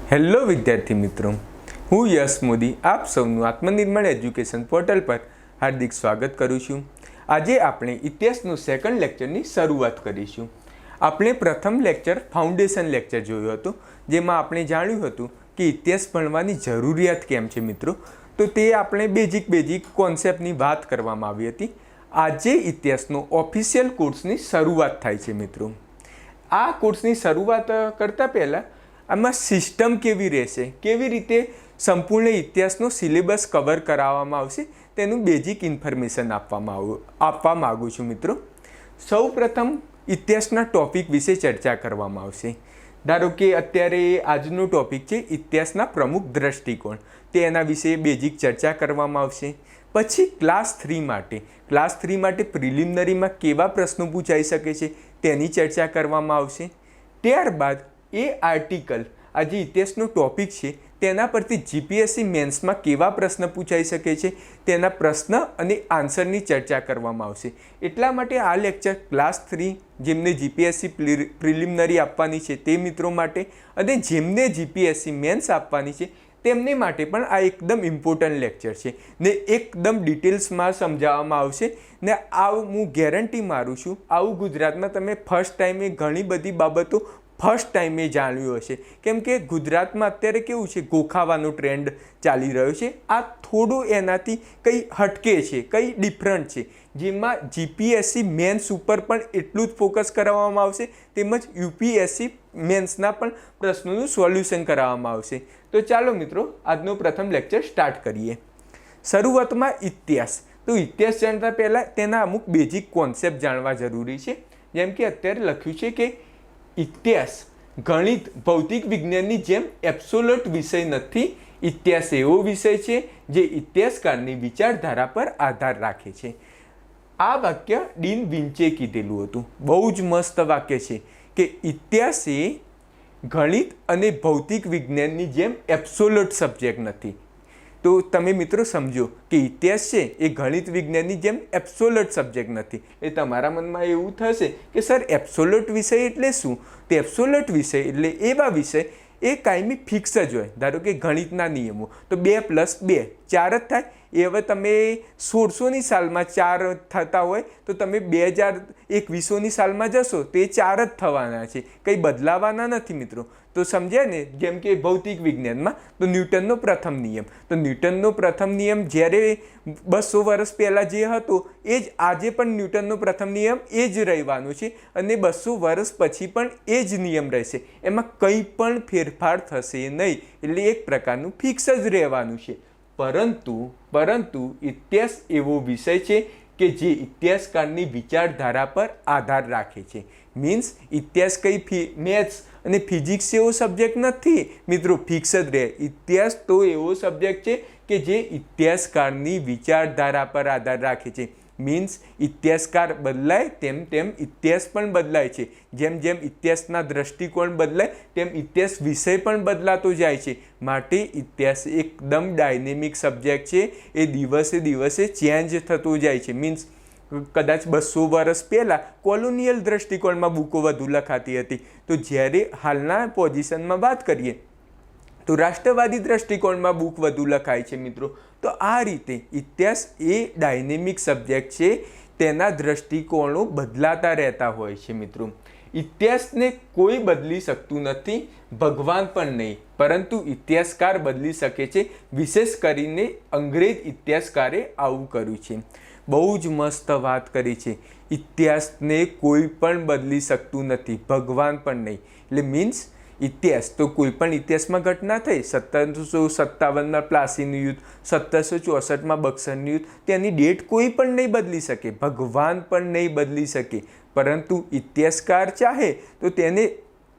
Hello વિદ્યાર્થી મિત્રો, હું યશ મોદી આપ સૌનું આત્મનિર્ભર એજ્યુકેશન પોર્ટલ પર હાર્દિક સ્વાગત કરું છું। આજે આપણે ઇતિહાસનું સેકન્ડ લેક્ચરની શરૂઆત કરીશું। આપણે પ્રથમ લેક્ચર ફાઉન્ડેશન લેક્ચર જોયું હતું, જેમાં આપણે જાણ્યું હતું કે ઇતિહાસ ભણવાની જરૂરિયાત કેમ છે મિત્રો। તો તે આપણે બેઝિક કોન્સેપ્ટની વાત કરવામાં આવી હતી। આજે ઇતિહાસનો ઓફિશિયલ કોર્સની શરૂઆત થાય છે મિત્રો। આ કોર્સની શરૂઆત કરતાં પહેલાં આમાં સિસ્ટમ કેવી રહેશે, કેવી રીતે સંપૂર્ણ ઇતિહાસનો સિલેબસ કવર કરાવવામાં આવશે તેનું બેઝિક ઇન્ફોર્મેશન આપવા માગું છું મિત્રો। સૌ પ્રથમ ઇતિહાસના ટૉપિક વિશે ચર્ચા કરવામાં આવશે। ધારો કે અત્યારે આજનો ટૉપિક છે ઇતિહાસના પ્રમુખ દૃષ્ટિકોણ, તેના વિશે બેઝિક ચર્ચા કરવામાં આવશે। પછી ક્લાસ 3 માટે પ્રિલિમિનરીમાં કેવા પ્રશ્નો પૂછાઈ શકે છે તેની ચર્ચા કરવામાં આવશે। ત્યારબાદ એ આર્ટિકલ, આ જે ઇતિહાસનો ટૉપિક છે તેના પરથી જીપીએસસી મેન્સમાં કેવા પ્રશ્ન પૂછાઈ શકે છે તેના પ્રશ્ન અને આન્સરની ચર્ચા કરવામાં આવશે। એટલા માટે આ લેક્ચર ક્લાસ 3 જેમને જીપીએસસી પ્રિલિમિનરી આપવાની છે તે મિત્રો માટે અને જેમને જીપીએસસી મેન્સ આપવાની છે તેમને માટે પણ આ એકદમ ઇમ્પોર્ટન્ટ લેક્ચર છે ને એકદમ ડિટેલ્સમાં સમજાવવામાં આવશે ને આવું હું ગેરંટી મારું છું, આવું ગુજરાતમાં તમે ફર્સ્ટ ટાઈમે ઘણી બધી બાબતો ફર્સ્ટ ટાઈમે જાણ્યું હશે। કેમ કે ગુજરાતમાં અત્યારે કેવું છે, ગોખાવાનો ટ્રેન્ડ ચાલી રહ્યો છે। આ થોડું એનાથી કંઈ હટકે છે, કંઈ ડિફરન્ટ છે, જેમાં જીપીએસસી મેન્સ ઉપર પણ એટલું જ ફોકસ કરાવવામાં આવશે, તેમજ યુપીએસસી મેન્સના પણ પ્રશ્નોનું સોલ્યુશન કરાવવામાં આવશે। તો ચાલો મિત્રો, આજનો પ્રથમ લેક્ચર સ્ટાર્ટ કરીએ। શરૂઆતમાં ઇતિહાસ, તો ઇતિહાસ જાણતા પહેલાં તેના અમુક બેઝિક કોન્સેપ્ટ જાણવા જરૂરી છે। જેમ કે અત્યારે લખ્યું છે કે ઇતિહાસ ગણિત ભૌતિક વિજ્ઞાનની જેમ એબ્સોલ્યુટ વિષય નથી। ઇતિહાસ એવો વિષય છે જે ઇતિહાસકારની વિચારધારા પર આધાર રાખે છે। આ વાક્ય ડીન વિન્ચે કીધેલું હતું, બહુ જ મસ્ત વાક્ય છે કે ઇતિહાસ એ ગણિત અને ભૌતિક વિજ્ઞાનની જેમ એબ્સોલ્યુટ સબ્જેક્ટ નથી। તો તમે મિત્રો સમજો કે ઇતિહાસ છે એ ગણિત વિજ્ઞાનની જેમ એબ્સોલ્યુટ સબ્જેક્ટ નથી। એ તમારા મનમાં એવું થશે કે સર એબ્સોલ્યુટ વિષય એટલે શું? તો એબ્સોલ્યુટ વિષય એટલે એવા વિષય એ કાયમી ફિક્સ જ હોય। ધારો કે ગણિતના નિયમો તો 2 + 2 4 જ થાય। એ હવે તમે 1600ની સાલમાં 4 થતા હોય તો તમે 2021ની સાલમાં જશો તો એ 4 જ થવાના છે, કંઈ બદલાવાના નથી મિત્રો। તો સમજ્યા ને? જેમ કે ભૌતિક વિજ્ઞાનમાં તો ન્યૂટનનો પ્રથમ નિયમ, તો ન્યૂટનનો પ્રથમ નિયમ જ્યારે 200 વર્ષ પહેલાં જે હતો એ જ આજે પણ ન્યૂટનનો પ્રથમ નિયમ એ જ રહેવાનો છે અને 200 વર્ષ પછી પણ એ જ નિયમ રહેશે। એમાં કંઈ પણ ફેરફાર થશે નહીં, એટલે એક પ્રકારનું ફિક્સ જ રહેવાનું છે। પરંતુ ઇતિહાસ એવો વિષય છે કે જે ઇતિહાસકારની વિચારધારા પર આધાર રાખે છે। મીન્સ ઇતિહાસ કંઈ મેથ્સ અને ફિઝિક્સ એવો સબ્જેક્ટ નથી મિત્રો, ફિક્સ જ રહે। ઇતિહાસ તો એવો સબ્જેક્ટ છે કે જે ઇતિહાસકારની વિચારધારા પર આધાર રાખે છે। મીન્સ ઇતિહાસકાર બદલાય તેમ ઇતિહાસ પણ બદલાય છે। જેમ ઇતિહાસના દૃષ્ટિકોણ બદલાય તેમ ઇતિહાસ વિષય પણ બદલાતો જાય છે। માટે ઇતિહાસ એકદમ ડાયનેમિક સબ્જેક્ટ છે, એ દિવસે ચેન્જ થતો જાય છે। મીન્સ કદાચ 200 વર્ષ પહેલાં કોલોનિયલ દૃષ્ટિકોણમાં બુકો વધુ લખાતી હતી, તો જ્યારે હાલના પોઝિશનમાં વાત કરીએ તો રાષ્ટ્રવાદી દૃષ્ટિકોણમાં બુક વધુ લખાય છે મિત્રો। તો આ રીતે ઇતિહાસ એ ડાયનેમિક સબ્જેક્ટ છે, તેના દૃષ્ટિકોણો બદલાતા રહેતા હોય છે મિત્રો। ઇતિહાસને કોઈ બદલી શકતું નથી, ભગવાન પણ નહીં, પરંતુ ઇતિહાસકાર બદલી શકે છે। વિશેષ કરીને અંગ્રેજ ઇતિહાસકારે આવું કર્યું છે। બહુ જ મસ્ત વાત કરી છે, ઇતિહાસને કોઈ પણ બદલી શકતું નથી, ભગવાન પણ નહીં। એટલે મીન્સ ઇતિહાસ તો કોઈ પણ ઇતિહાસમાં ઘટના થઈ, 1757માં પ્લાસીનું યુદ્ધ, 1764માં બક્સરનું યુદ્ધ, તેની ડેટ કોઈ પણ નહીં બદલી શકે, ભગવાન પણ નહીં બદલી શકે, પરંતુ ઇતિહાસકાર ચાહે તો તેને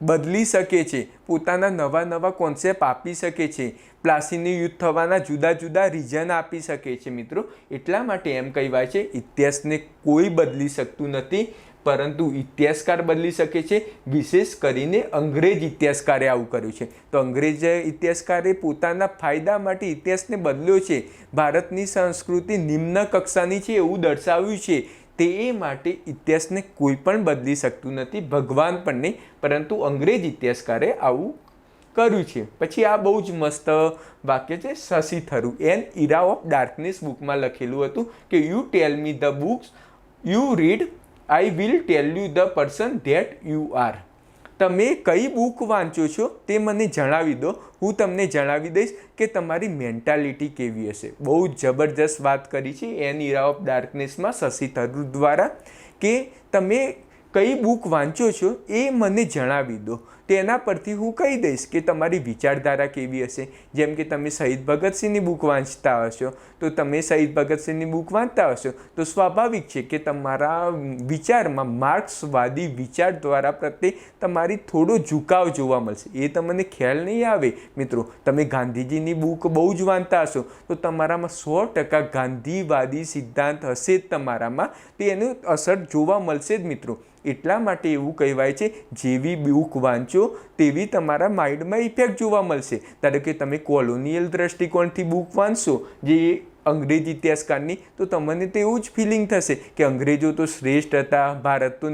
બદલી શકે છે, પોતાના નવા કોન્સેપ્ટ આપી શકે છે, પ્લાસીનું યુદ્ધ થવાના જુદા રીઝન આપી શકે છે મિત્રો। એટલા માટે એમ કહેવાય છે ઇતિહાસને કોઈ બદલી શકતું નથી, પરંતુ ઇતિહાસકાર બદલી શકે છે। વિશેષ કરીને અંગ્રેજ ઇતિહાસકારે આવું કર્યું છે। તો અંગ્રેજ ઇતિહાસકારે પોતાના ફાયદા માટે ઇતિહાસને બદલ્યો છે, ભારતની સંસ્કૃતિ નિમ્ન કક્ષાની છે એવું દર્શાવ્યું છે। તે માટે ઇતિહાસને કોઈ પણ બદલી શકતું નથી, ભગવાન પણ નહીં, પરંતુ અંગ્રેજ ઇતિહાસકારે આવું કર્યું છે। પછી આ બહુ જ મસ્ત વાક્ય છે Shashi Tharoor an era of darkness બુકમાં લખેલું હતું કે you tell me the books you read, I will tell you the person that you are. તમે કઈ બુક વાંચો છો તે મને જણાવી દો, હું તમને જણાવી દઈશ કે તમારી મેન્ટાલિટી કેવી હશે। બહુ જબરજસ્ત વાત કરી છે N era of ડાર્કનેસમાં Shashi Tharoor દ્વારા કે તમે કઈ બુક વાંચો છો એ મને જણાવી દો, તેના પરથી હું કહી દઈશ કે તમારી વિચારધારા કેવી હશે। જેમ કે તમે શહીદ ભગતસિંહની બુક વાંચતા હશો તો તમે શહીદ ભગતસિંહની બુક વાંચતા હશો તો સ્વાભાવિક છે કે તમારા વિચારમાં માર્ક્સવાદી વિચાર દ્વારા પ્રત્યે તમારી થોડો ઝુકાવ જોવા મળશે। એ તમને ખ્યાલ નહીં આવે મિત્રો। તમે ગાંધીજીની બુક બહુ જ વાંચતા હશો તો તમારામાં 100% ગાંધીવાદી સિદ્ધાંત હશે જ તમારામાં, તો એનું અસર જોવા મળશે જ મિત્રો। એટલા માટે એવું કહેવાય છે જેવી બુક વાંચો તેવી તમારા માઇન્ડમાં ઇફેક્ટ જોવા મળશે। ધારો કે તમે કોલોનિયલ દ્રષ્ટિકોણથી બુક વાંચશો જે અંગ્રેજી ઇતિહાસકારની, તો તમને તો એવું જ ફિલિંગ થશે કે અંગ્રેજો તો શ્રેષ્ઠ હતા, ભારત તો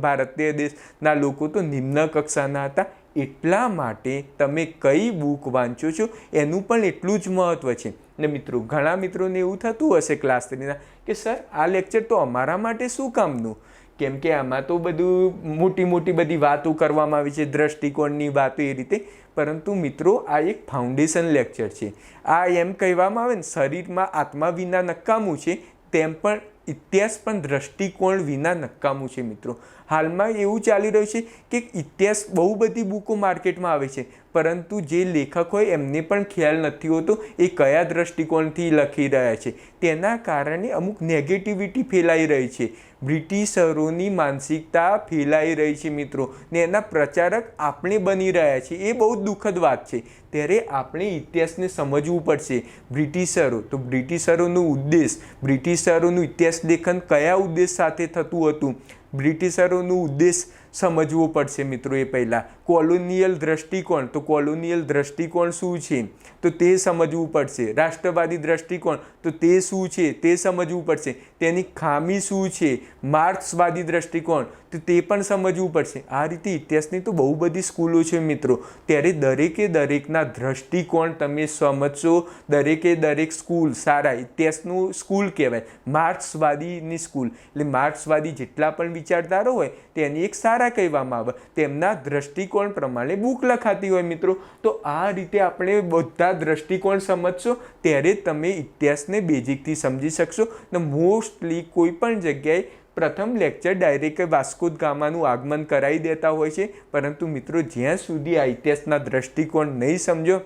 ભારતીય દેશના લોકો તો નિમ્ન કક્ષાના હતા। એટલા માટે તમે કઈ બુક વાંચો છો એનું પણ એટલું જ મહત્ત્વ છે। ને મિત્રો ઘણા મિત્રોને એવું થતું હશે ક્લાસ 3ના કે સર આ લેક્ચર તો અમારા માટે શું કામનું, કેમ કે આમાં તો બધું મોટી બધી વાતો કરવામાં આવી છે, દ્રષ્ટિકોણની વાતો એ રીતે। પરંતુ મિત્રો આ એક ફાઉન્ડેશન લેક્ચર છે। આ એમ કહેવામાં આવે ને શરીરમાં આત્મા વિના નકામું છે, તેમ પણ ઇતિહાસ પણ દ્રષ્ટિકોણ વિના નકામું છે મિત્રો। હાલમાં એવું ચાલી રહ્યું છે કે ઇતિહાસ બહુ બધી બુકો માર્કેટમાં આવે છે, પરંતુ જે લેખક હોય એમને પણ ખ્યાલ નથી હોતો એ કયા દ્રષ્ટિકોણથી લખી રહ્યા છે। તેના કારણે અમુક નેગેટિવિટી ફેલાઈ રહી છે, બ્રિટિશરોની માનસિકતા ફેલાઈ રહી છે મિત્રો, ને એના પ્રચારક આપણે બની રહ્યા છીએ। એ બહુ દુઃખદ વાત છે। ત્યારે આપણે ઇતિહાસને સમજવું પડશે। બ્રિટિશરો તો બ્રિટિશરોનો ઉદ્દેશ, બ્રિટિશરોનું ઇતિહાસ લેખન કયા ઉદ્દેશ સાથે થતું હતું, બ્રિટિશરોનો ઉદ્દેશ સમજવો પડશે મિત્રો। એ પહેલાં કોલોનિયલ દ્રષ્ટિકોણ, તો કોલોનિયલ દ્રષ્ટિકોણ શું છે તો તે સમજવું પડશે। રાષ્ટ્રવાદી દ્રષ્ટિકોણ તો તે શું છે તે સમજવું પડશે। તેની ખામી શું છે, માર્ક્સવાદી દ્રષ્ટિકોણ તો તે પણ સમજવું પડશે। આ રીતે ઇતિહાસની તો બહુ બધી સ્કૂલો છે મિત્રો। ત્યારે દરેકે દરેકના દ્રષ્ટિકોણ તમે સમજશો। દરેકે દરેક સ્કૂલ સારા ઇતિહાસનું સ્કૂલ કહેવાય, માર્ક્સવાદીની સ્કૂલ, એટલે માર્ક્સવાદી જેટલા પણ વિચારધારો હોય તેની એક સારા કહેવામાં આવે, તેમના દ્રષ્ટિકોણ પ્રમાણે બુક લખાતી હોય મિત્રો। તો આ રીતે આપણે બધા દ્રષ્ટિકોણ સમજશો ત્યારે તમે ઇતિહાસને બેઝિકથી સમજી શકશો। ને મોસ્ટલી કોઈ પણ જગ્યાએ પ્રથમ લેક્ચર ડાયરેક્ટ વાસ્કો દ ગામાનું આગમન કરાવી દેતા હોય છે, પરંતુ મિત્રો જ્યાં સુધી આ ઇતિહાસના દ્રષ્ટિકોણ નહીં સમજો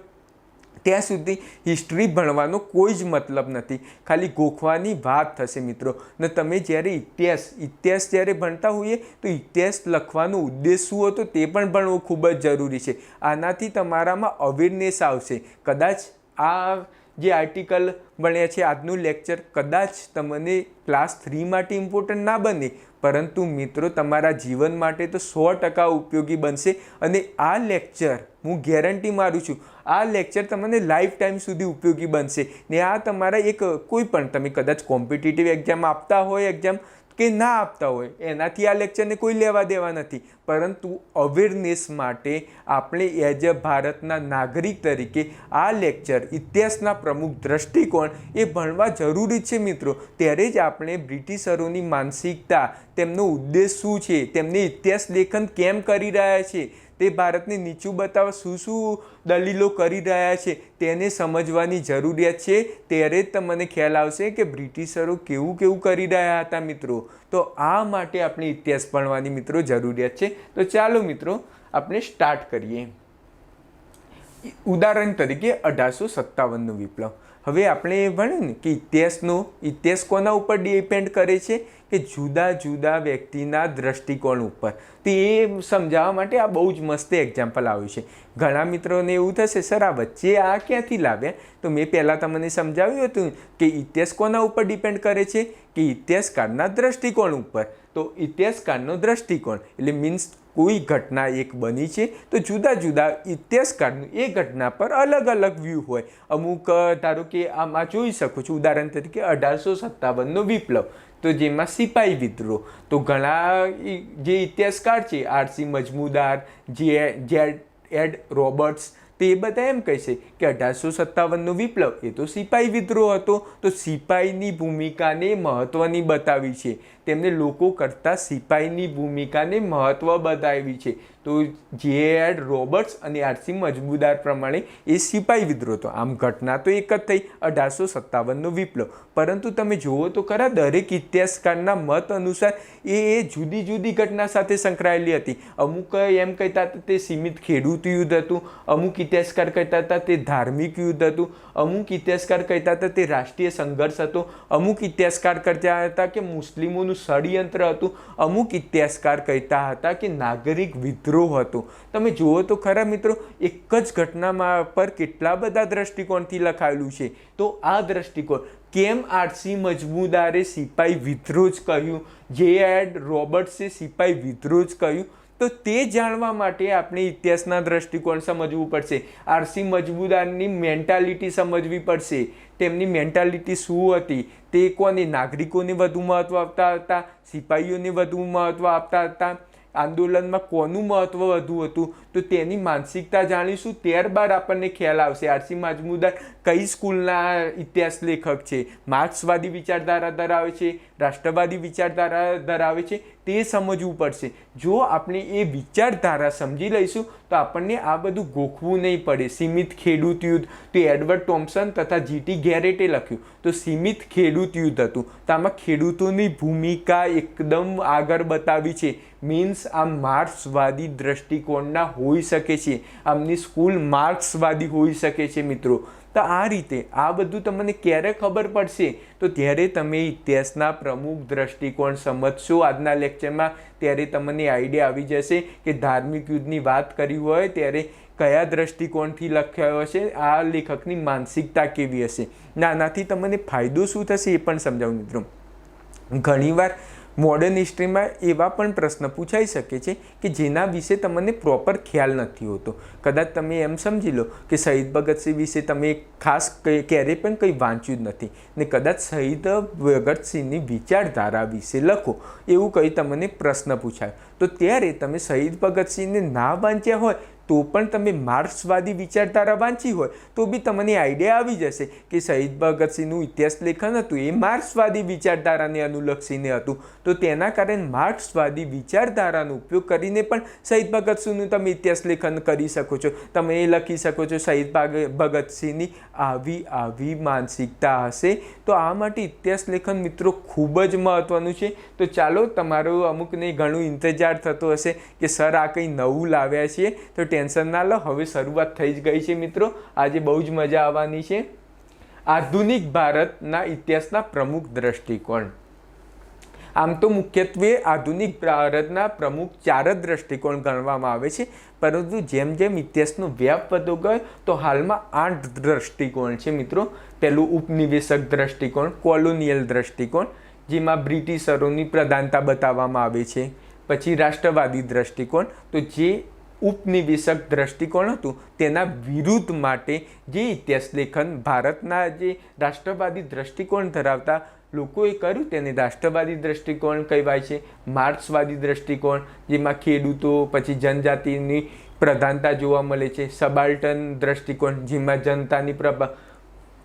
ત્યાં સુધી હિસ્ટ્રી ભણવાનો કોઈ જ મતલબ નથી, ખાલી ગોખવાની વાત થશે મિત્રો। ને તમે જ્યારે ઇતિહાસ જ્યારે ભણતા હોઈએ તો ઇતિહાસ લખવાનો ઉદ્દેશ શું હતો તે પણ ભણવું ખૂબ જ જરૂરી છે। આનાથી તમારામાં અવેરનેસ આવશે। કદાચ આ જે આર્ટિકલ ભણ્યા છે આજનું લેક્ચર કદાચ તમને ક્લાસ 3 માટે ઇમ્પોર્ટન્ટ ના બને, પરંતુ મિત્રો તમારા જીવન માટે તો 100% ઉપયોગી બનશે। અને આ લેક્ચર હું ગેરંટી મારું છું, આ લેક્ચર તમને લાઈફ ટાઈમ સુધી ઉપયોગી બનશે। ને આ તમારા એક કોઈ પણ તમે કદાચ કોમ્પિટિટિવ એક્ઝામ આપતા હોય એક્ઝામ કે ના આપતા હોય એનાથી આ લેક્ચરને કોઈ લેવા દેવા નથી, પરંતુ અવેરનેસ માટે આપણે એઝ અ ભારતના નાગરિક તરીકે આ લેક્ચર ઇતિહાસના પ્રમુખ દ્રષ્ટિકોણ એ ભણવા જરૂરી છે મિત્રો। ત્યારે જ આપણે બ્રિટિશરોની માનસિકતા, તેમનો ઉદ્દેશ શું છે, તેમને ઇતિહાસ લેખન કેમ કરી રહ્યા છે, તે ભારતને નીચું બતાવવા શું દલીલો કરી રહ્યા છે તેને સમજવાની જરૂરિયાત છે। ત્યારે જ તમને ખ્યાલ આવશે કે બ્રિટિશરો કેવું કરી રહ્યા હતા મિત્રો। તો આ માટે આપણે ઇતિહાસ ભણવાની મિત્રો જરૂરિયાત છે। તો ચાલો મિત્રો આપણે સ્ટાર્ટ કરીએ। ઉદાહરણ તરીકે 1857નો વિપ્લવ। હવે આપણે ભણ્યું ને કે ઇતિહાસ કોના ઉપર ડિપેન્ડ કરે છે કે જુદા જુદા વ્યક્તિના દ્રષ્ટિકોણ ઉપર। તો એ સમજાવવા માટે આ બહુ જ મસ્ત એક્ઝામ્પલ આવ્યું છે। ઘણા મિત્રોને એવું થશે સર આ વચ્ચે આ ક્યાંથી લાવ્યા, તો મેં પહેલાં તમને સમજાવ્યું હતું કે ઇતિહાસ કોના ઉપર ડિપેન્ડ કરે છે કે ઇતિહાસકારના દ્રષ્ટિકોણ ઉપર। તો ઇતિહાસકારનો દ્રષ્ટિકોણ એટલે મીન્સ કોઈ ઘટના એક બની છે તો જુદા જુદા ઇતિહાસકારનું એ ઘટના પર અલગ અલગ વ્યૂ હોય। અમુક ધારો કે આમાં જોઈ શકો છો ઉદાહરણ તરીકે 1857નો વિપ્લવ, તો જેમાં સિપાહી વિદ્રોહ, તો ઘણા જે ઇતિહાસકાર છે આરસી મજમુદાર, જેડ રોબર્ટ્સ, તો એ બધા એમ કહેશે કે 1857નો વિપ્લવ એ તો સિપાઈ વિદ્રોહ હતો, તો સિપાઈની ભૂમિકાને મહત્ત્વની બતાવી છે, તેમને લોકો કરતાં સિપાઈની ભૂમિકાને મહત્ત્વ બતાવી છે. તો જે.એડ રોબર્ટ્સ અને આર.સી. મજમુદાર પ્રમાણે એ સિપાઈ વિદ્રોહ હતો. આમ ઘટના તો એક જ થઈ 1857નો વિપ્લવ, પરંતુ તમે જુઓ તો ખરા દરેક ઇતિહાસકારના મત અનુસાર એ જુદી જુદી ઘટના સાથે સંકળાયેલી હતી. અમુક એમ કહેતા હતા તે સીમિત ખેડૂત યુદ્ધ હતું, અમુક ઇતિહાસકાર કહેતા હતા તે ધાર્મિક યુદ્ધ હતું, અમુક ઇતિહાસકાર કહેતા હતા તે રાષ્ટ્રીય સંઘર્ષ હતો, અમુક ઇતિહાસકાર કહેતા હતા કે મુસ્લિમોનું ષડયંત્ર હતું, અમુક ઇતિહાસકાર કહેતા હતા કે નાગરિક વિદ્રોહ હતો. તમે જુઓ તો ખરા મિત્રો, એક જ ઘટનામાં પર કેટલા બધા દ્રષ્ટિકોણથી લખાયેલું છે. તો આ દ્રષ્ટિકોણ કેમ આર.સી. મજમુદારે સિપાઈ વિદ્રોહ જ કહ્યું, જે.એડ રોબર્ટ્સે સિપાઈ વિદ્રોહ જ કહ્યું, તો તે જાણવા માટે આપણે ઇતિહાસના દ્રષ્ટિકોણ સમજવું પડશે. આર.સી. મજમુદારની મેન્ટાલિટી સમજવી પડશે. તેમની મેન્ટાલિટી શું હતી, તે કોને નાગરિકોને વધુ મહત્ત્વ આપતા હતા, સિપાહીઓને વધુ મહત્ત્વ આપતા હતા, આંદોલનમાં કોનું મહત્ત્વ વધુ હતું, તો તેની માનસિકતા જાણીશું. ત્યારબાદ આપણને ખ્યાલ આવશે આર.સી. મજમુદાર કઈ સ્કૂલના ઇતિહાસ લેખક છે, માર્ક્સવાદી વિચારધારા ધરાવે છે, રાષ્ટ્રવાદી વિચારધારા ધરાવે છે, તે સમજવું પડશે. જો આપણે એ વિચારધારા સમજી લઈશું તો આપણને આ બધું ગોખવું નહીં પડે. સીમિત ખેડૂત યુદ્ધ તો એડવર્ડ ટોમ્પસન તથા જી.ટી. ગેરેટે લખ્યું. તો સીમિત ખેડૂત યુદ્ધ હતું, તો આમાં ખેડૂતોની ભૂમિકા એકદમ આગળ બતાવી છે. મીન્સ આ માર્ક્સવાદી દ્રષ્ટિકોણના હોઈ શકે છે, આમની સ્કૂલ માર્ક્સવાદી હોઈ શકે છે મિત્રો. તો આ રીતે આ બધું તમને ક્યારે ખબર પડશે, તો ત્યારે તમે ઇતિહાસના પ્રમુખ દ્રષ્ટિકોણ સમજશો આજના લેક્ચરમાં. ત્યારે તમને આઈડિયા આવી જશે કે ધાર્મિક યુદ્ધની વાત કરી હોય ત્યારે કયા દ્રષ્ટિકોણથી લખ્યો હશે, આ લેખકની માનસિકતા કેવી હશે. આનાથી તમને ફાયદો શું થશે એ પણ સમજાવું મિત્રો. ઘણીવાર મોડર્ન હિસ્ટ્રીમાં એવા પણ પ્રશ્ન પૂછાઈ શકે છે કે જેના વિશે તમને પ્રોપર ખ્યાલ નથી હોતો. કદાચ તમે એમ સમજી લો કે શહીદ ભગતસિંહ વિશે તમે ખાસ ક્યારેય પણ કંઈ વાંચ્યું જ નથી ને કદાચ શહીદ ભગતસિંહની વિચારધારા વિશે લખો, એવું કંઈ તમને પ્રશ્ન પૂછાય, તો ત્યારે તમે શહીદ ભગતસિંહને ના વાંચ્યા હોય તો પણ તમે માર્ક્સવાદી વિચારધારા વાંચી હોય તો બી તમને આઈડિયા આવી જશે કે શહીદ ભગતસિંહનું ઇતિહાસ લેખન હતું એ માર્ક્સવાદી વિચારધારાને અનુલક્ષીને હતું. તો તેના કારણે માર્ક્સવાદી વિચારધારાનો ઉપયોગ કરીને પણ શહીદ ભગતસિંહનું તમે ઇતિહાસ લેખન કરી શકો છો. તમે એ લખી શકો છો શહીદ ભગતસિંહની આવી માનસિકતા હશે. તો આ માટે ઇતિહાસ લેખન મિત્રો ખૂબ જ મહત્ત્વનું છે. તો ચાલો, તમારો અમુકને ઘણું ઇંતજાર થતો હશે કે સર આ કંઈ નવું લાવ્યા છીએ, તો ટેન્શન ના લો, હવે શરૂઆત થઈ જ ગઈ છે મિત્રો. આજે બહુ જ મજા આવવાની છે. આધુનિક ભારતના ઇતિહાસના પ્રમુખ દ્રષ્ટિકોણ. આમ તો મુખ્યત્વે આધુનિક ભારતના પ્રમુખ 4 જ દ્રષ્ટિકોણ ગણવામાં આવે છે, પરંતુ જેમ જેમ ઇતિહાસનો વ્યાપ વધતો ગયો તો હાલમાં 8 દ્રષ્ટિકોણ છે મિત્રો. પહેલું ઉપનિવેશક દ્રષ્ટિકોણ, કોલોનિયલ દ્રષ્ટિકોણ, જેમાં બ્રિટિશરોની પ્રધાનતા બતાવવામાં આવે છે. પછી રાષ્ટ્રવાદી દ્રષ્ટિકોણ, તો જે ઉપનિવેશક દ્રષ્ટિકોણ હતું તેના વિરુદ્ધ માટે જે ઇતિહાસ લેખન ભારતના જે રાષ્ટ્રવાદી દ્રષ્ટિકોણ ધરાવતા લોકોએ કર્યું તેને રાષ્ટ્રવાદી દ્રષ્ટિકોણ કહેવાય છે. માર્ક્સવાદી દ્રષ્ટિકોણ, જેમાં ખેડૂતો પછી જનજાતિની પ્રધાનતા જોવા મળે છે. સબાલ્ટન દ્રષ્ટિકોણ, જેમાં જનતાની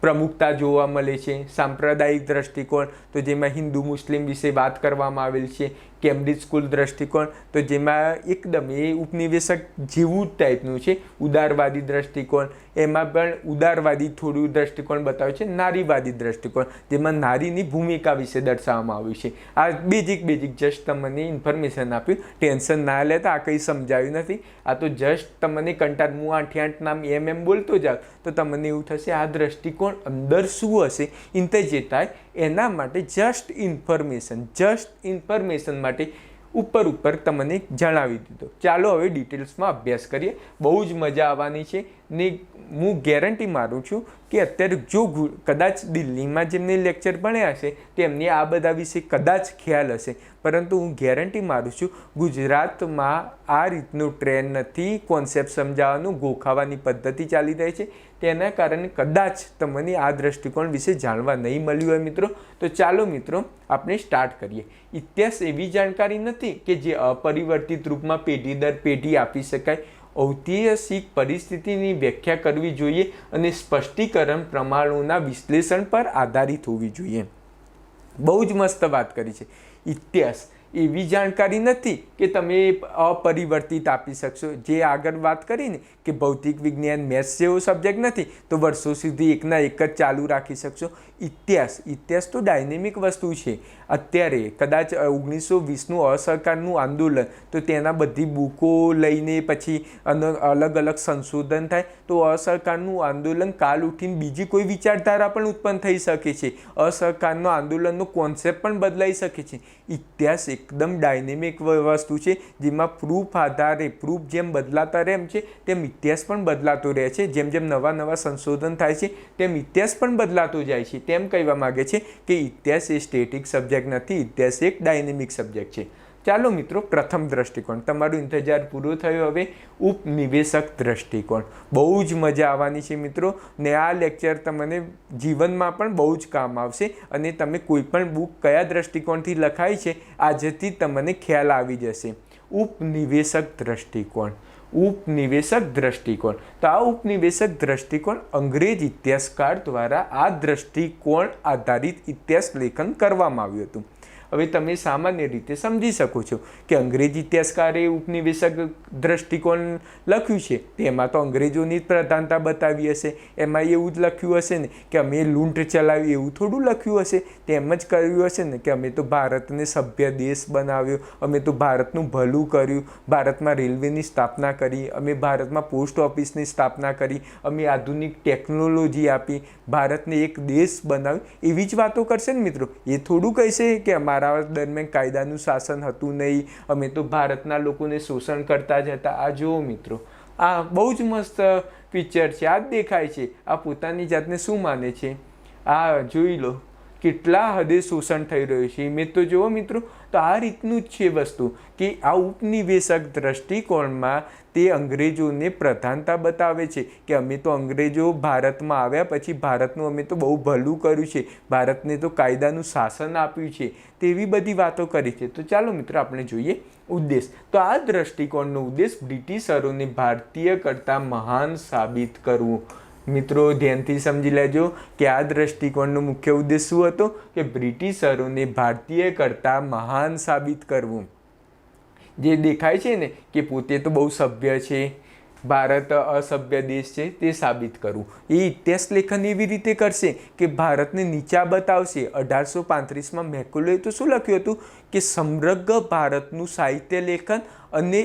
પ્રમુખતા જોવા મળે છે. સાંપ્રદાયિક દ્રષ્ટિકોણ, તો જેમાં હિન્દુ મુસ્લિમ વિશે વાત કરવામાં આવેલ છે. કેમ્બ્રિજ સ્કૂલ દ્રષ્ટિકોણ, તો જેમાં એકદમ એ ઉપનિવેશક જેવું જ ટાઈપનું છે. ઉદારવાદી દ્રષ્ટિકોણ, એમાં પણ ઉદારવાદી થોડું દ્રષ્ટિકોણ બતાવે છે. નારીવાદી દ્રષ્ટિકોણ, જેમાં નારીની ભૂમિકા વિશે દર્શાવવામાં આવ્યું છે. આ બેઝિક જસ્ટ તમને ઇન્ફોર્મેશન આપ્યું, ટેન્શન ના લેતા. આ કંઈ સમજાવ્યું નથી, આ તો જસ્ટ તમને કંટાળ હું 8 નામ એમ બોલતો જાઉં તો તમને એવું થશે આ દ્રષ્ટિકોણ અંદર શું હશે ઇન્તેજે થાય. એના માટે જસ્ટ ઇન્ફોર્મેશન માટે ઉપર તમને જણાવી દીધો. ચાલો હવે ડિટેલ્સમાં અભ્યાસ કરીએ. બહુ જ મજા આવવાની છે ને હું ગેરંટી મારું છું કે અત્યારે જો કદાચ દિલ્હીમાં જેમને લેક્ચર ભણ્યા હશે તેમને આ બધા વિશે કદાચ ખ્યાલ હશે, પરંતુ હું ગેરંટી મારું છું ગુજરાતમાં આ રીતનું ટ્રેન્ડ નથી. કોન્સેપ્ટ સમજાવવાનું ગોખાવાની પદ્ધતિ ચાલી રહી છે, તેના કારણે કદાચ તમને આ દ્રષ્ટિકોણ વિશે જાણવા નહીં મળ્યું હોય મિત્રો. તો ચાલો મિત્રો આપણે સ્ટાર્ટ કરીએ. ઇતિહાસ એવી જાણકારી નથી કે જે અપરિવર્તિત રૂપમાં પેઢી દર પેઢી આપી શકાય. ઐતિહાસિક પરિસ્થિતિની વ્યાખ્યા કરવી જોઈએ અને સ્પષ્ટીકરણ પ્રમાણોના વિશ્લેષણ પર આધારિત હોવી જોઈએ. બહુ જ મસ્ત વાત કરી છે. ઇતિહાસ એવી જાણકારી નથી કે તમે અપરિવર્તિત આપી શકશો. જે આગળ વાત કરીને કે ભૌતિક વિજ્ઞાન મેથ્સ જેવો સબ્જેક્ટ નથી તો વર્ષો સુધી એકના એક જ ચાલુ રાખી શકશો. ઇતિહાસ તો ડાયનેમિક વસ્તુ છે. અત્યારે કદાચ 1920નું અસહકારનું આંદોલન તો તેના બધી બુકો લઈને પછી અલગ અલગ સંશોધન થાય તો અસહકારનું આંદોલન કાલ ઉઠીને બીજી કોઈ વિચારધારા પણ ઉત્પન્ન થઈ શકે છે. અસહકારનો આંદોલનનો કોન્સેપ્ટ પણ બદલાઈ શકે છે. ઇતિહાસ એકદમ ડાયનેમિક વસ્તુ છે જેમાં પ્રૂફ આધારે પ્રૂફ જેમ બદલાતા રહે એમ છે તેમ ઇતિહાસ પણ બદલાતો રહે છે. જેમ જેમ નવા સંશોધન થાય છે તેમ ઇતિહાસ પણ બદલાતો જાય છે. તેમ કહેવા માગે છે કે ઇતિહાસ એ સ્ટેટિક સબ્જેક્ટ નથી, ઇતિહાસ એક ડાયનેમિક સબ્જેક્ટ છે. ચાલો મિત્રો, પ્રથમ દ્રષ્ટિકોણ તમારો ઇંતજાર પૂરો થયો. હવે ઉપનિવેશક દ્રષ્ટિકોણ. બહુ જ મજા આવવાની છે મિત્રો ને આ લેક્ચર તમને જીવનમાં પણ બહુ જ કામ આવશે અને તમે કોઈ પણ બુક કયા દ્રષ્ટિકોણથી લખાય છે આજથી તમને ખ્યાલ આવી જશે. ઉપનિવેશક દ્રષ્ટિકોણ. તો આ ઉપનિવેશક દ્રષ્ટિકોણ અંગ્રેજ ઇતિહાસકાર દ્વારા આ દ્રષ્ટિકોણ આધારિત ઇતિહાસ લેખન કરવામાં આવ્યું હતું. હવે તમે સામાન્ય રીતે સમજી શકો છો કે અંગ્રેજી ઇતિહાસકારે ઉપનિવેશક દ્રષ્ટિકોણ લખ્યું છે તેમાં તો અંગ્રેજોની પ્રધાનતા બતાવી હશે. એમાં એવું જ લખ્યું હશે ને કે અમે લૂંટ ચલાવી, એવું થોડું લખ્યું હશે. તેમ જ કર્યું હશે ને કે અમે તો ભારતને સભ્ય દેશ બનાવ્યો, અમે તો ભારતનું ભલું કર્યું, ભારતમાં રેલવેની સ્થાપના કરી, અમે ભારતમાં પોસ્ટ ઓફિસની સ્થાપના કરી, અમે આધુનિક ટેકનોલોજી આપી, ભારતને એક દેશ બનાવ્યો. એવી જ વાતો કરશે ને મિત્રો. એ થોડું કહેશે કે અમારા દરમિયાન કાયદાનું શાસન હતું નહીં, અમે તો ભારતના લોકોને શોષણ કરતા જ હતા. આ જુઓ મિત્રો, આ બહુ જ મસ્ત પિક્ચર છે. આ જ દેખાય છે. આ પોતાની જાતને શું માને છે આ જોઈ લો. કેટલા હદે શોષણ થઈ રહ્યું છે મેં તો જુઓ મિત્રો. તો આ રીતનું જ છે વસ્તુ કે આ ઉપનિવેશક દ્રષ્ટિકોણમાં તે અંગ્રેજોને પ્રધાનતા બતાવે છે કે અમે તો અંગ્રેજો ભારતમાં આવ્યા પછી ભારતનું અમે તો બહુ ભલું કર્યું છે, ભારતને તો કાયદાનું શાસન આપ્યું છે, તેવી બધી વાતો કરી છે. તો ચાલો મિત્રો આપણે જોઈએ ઉદ્દેશ. તો આ દ્રષ્ટિકોણનો ઉદ્દેશ બ્રિટિશરોને ભારતીય કરતાં મહાન સાબિત કરવું. મિત્રો ધ્યાનથી સમજી લેજો કે આ દ્રષ્ટિકોણનો મુખ્ય ઉદ્દેશ શું હતો કે બ્રિટિશરોને ભારતીય કરતાં મહાન સાબિત કરવું. જે દેખાય છે ને કે પોતે તો બહુ સભ્ય છે, ભારત અસભ્ય દેશ છે, તે સાબિત કરવું. એ ઇતિહાસ લેખન એવી રીતે કરશે કે ભારતને નીચા બતાવશે. 1835માં મેકોલેએ તો શું લખ્યું હતું કે સમગ્ર ભારતનું સાહિત્ય લેખન અને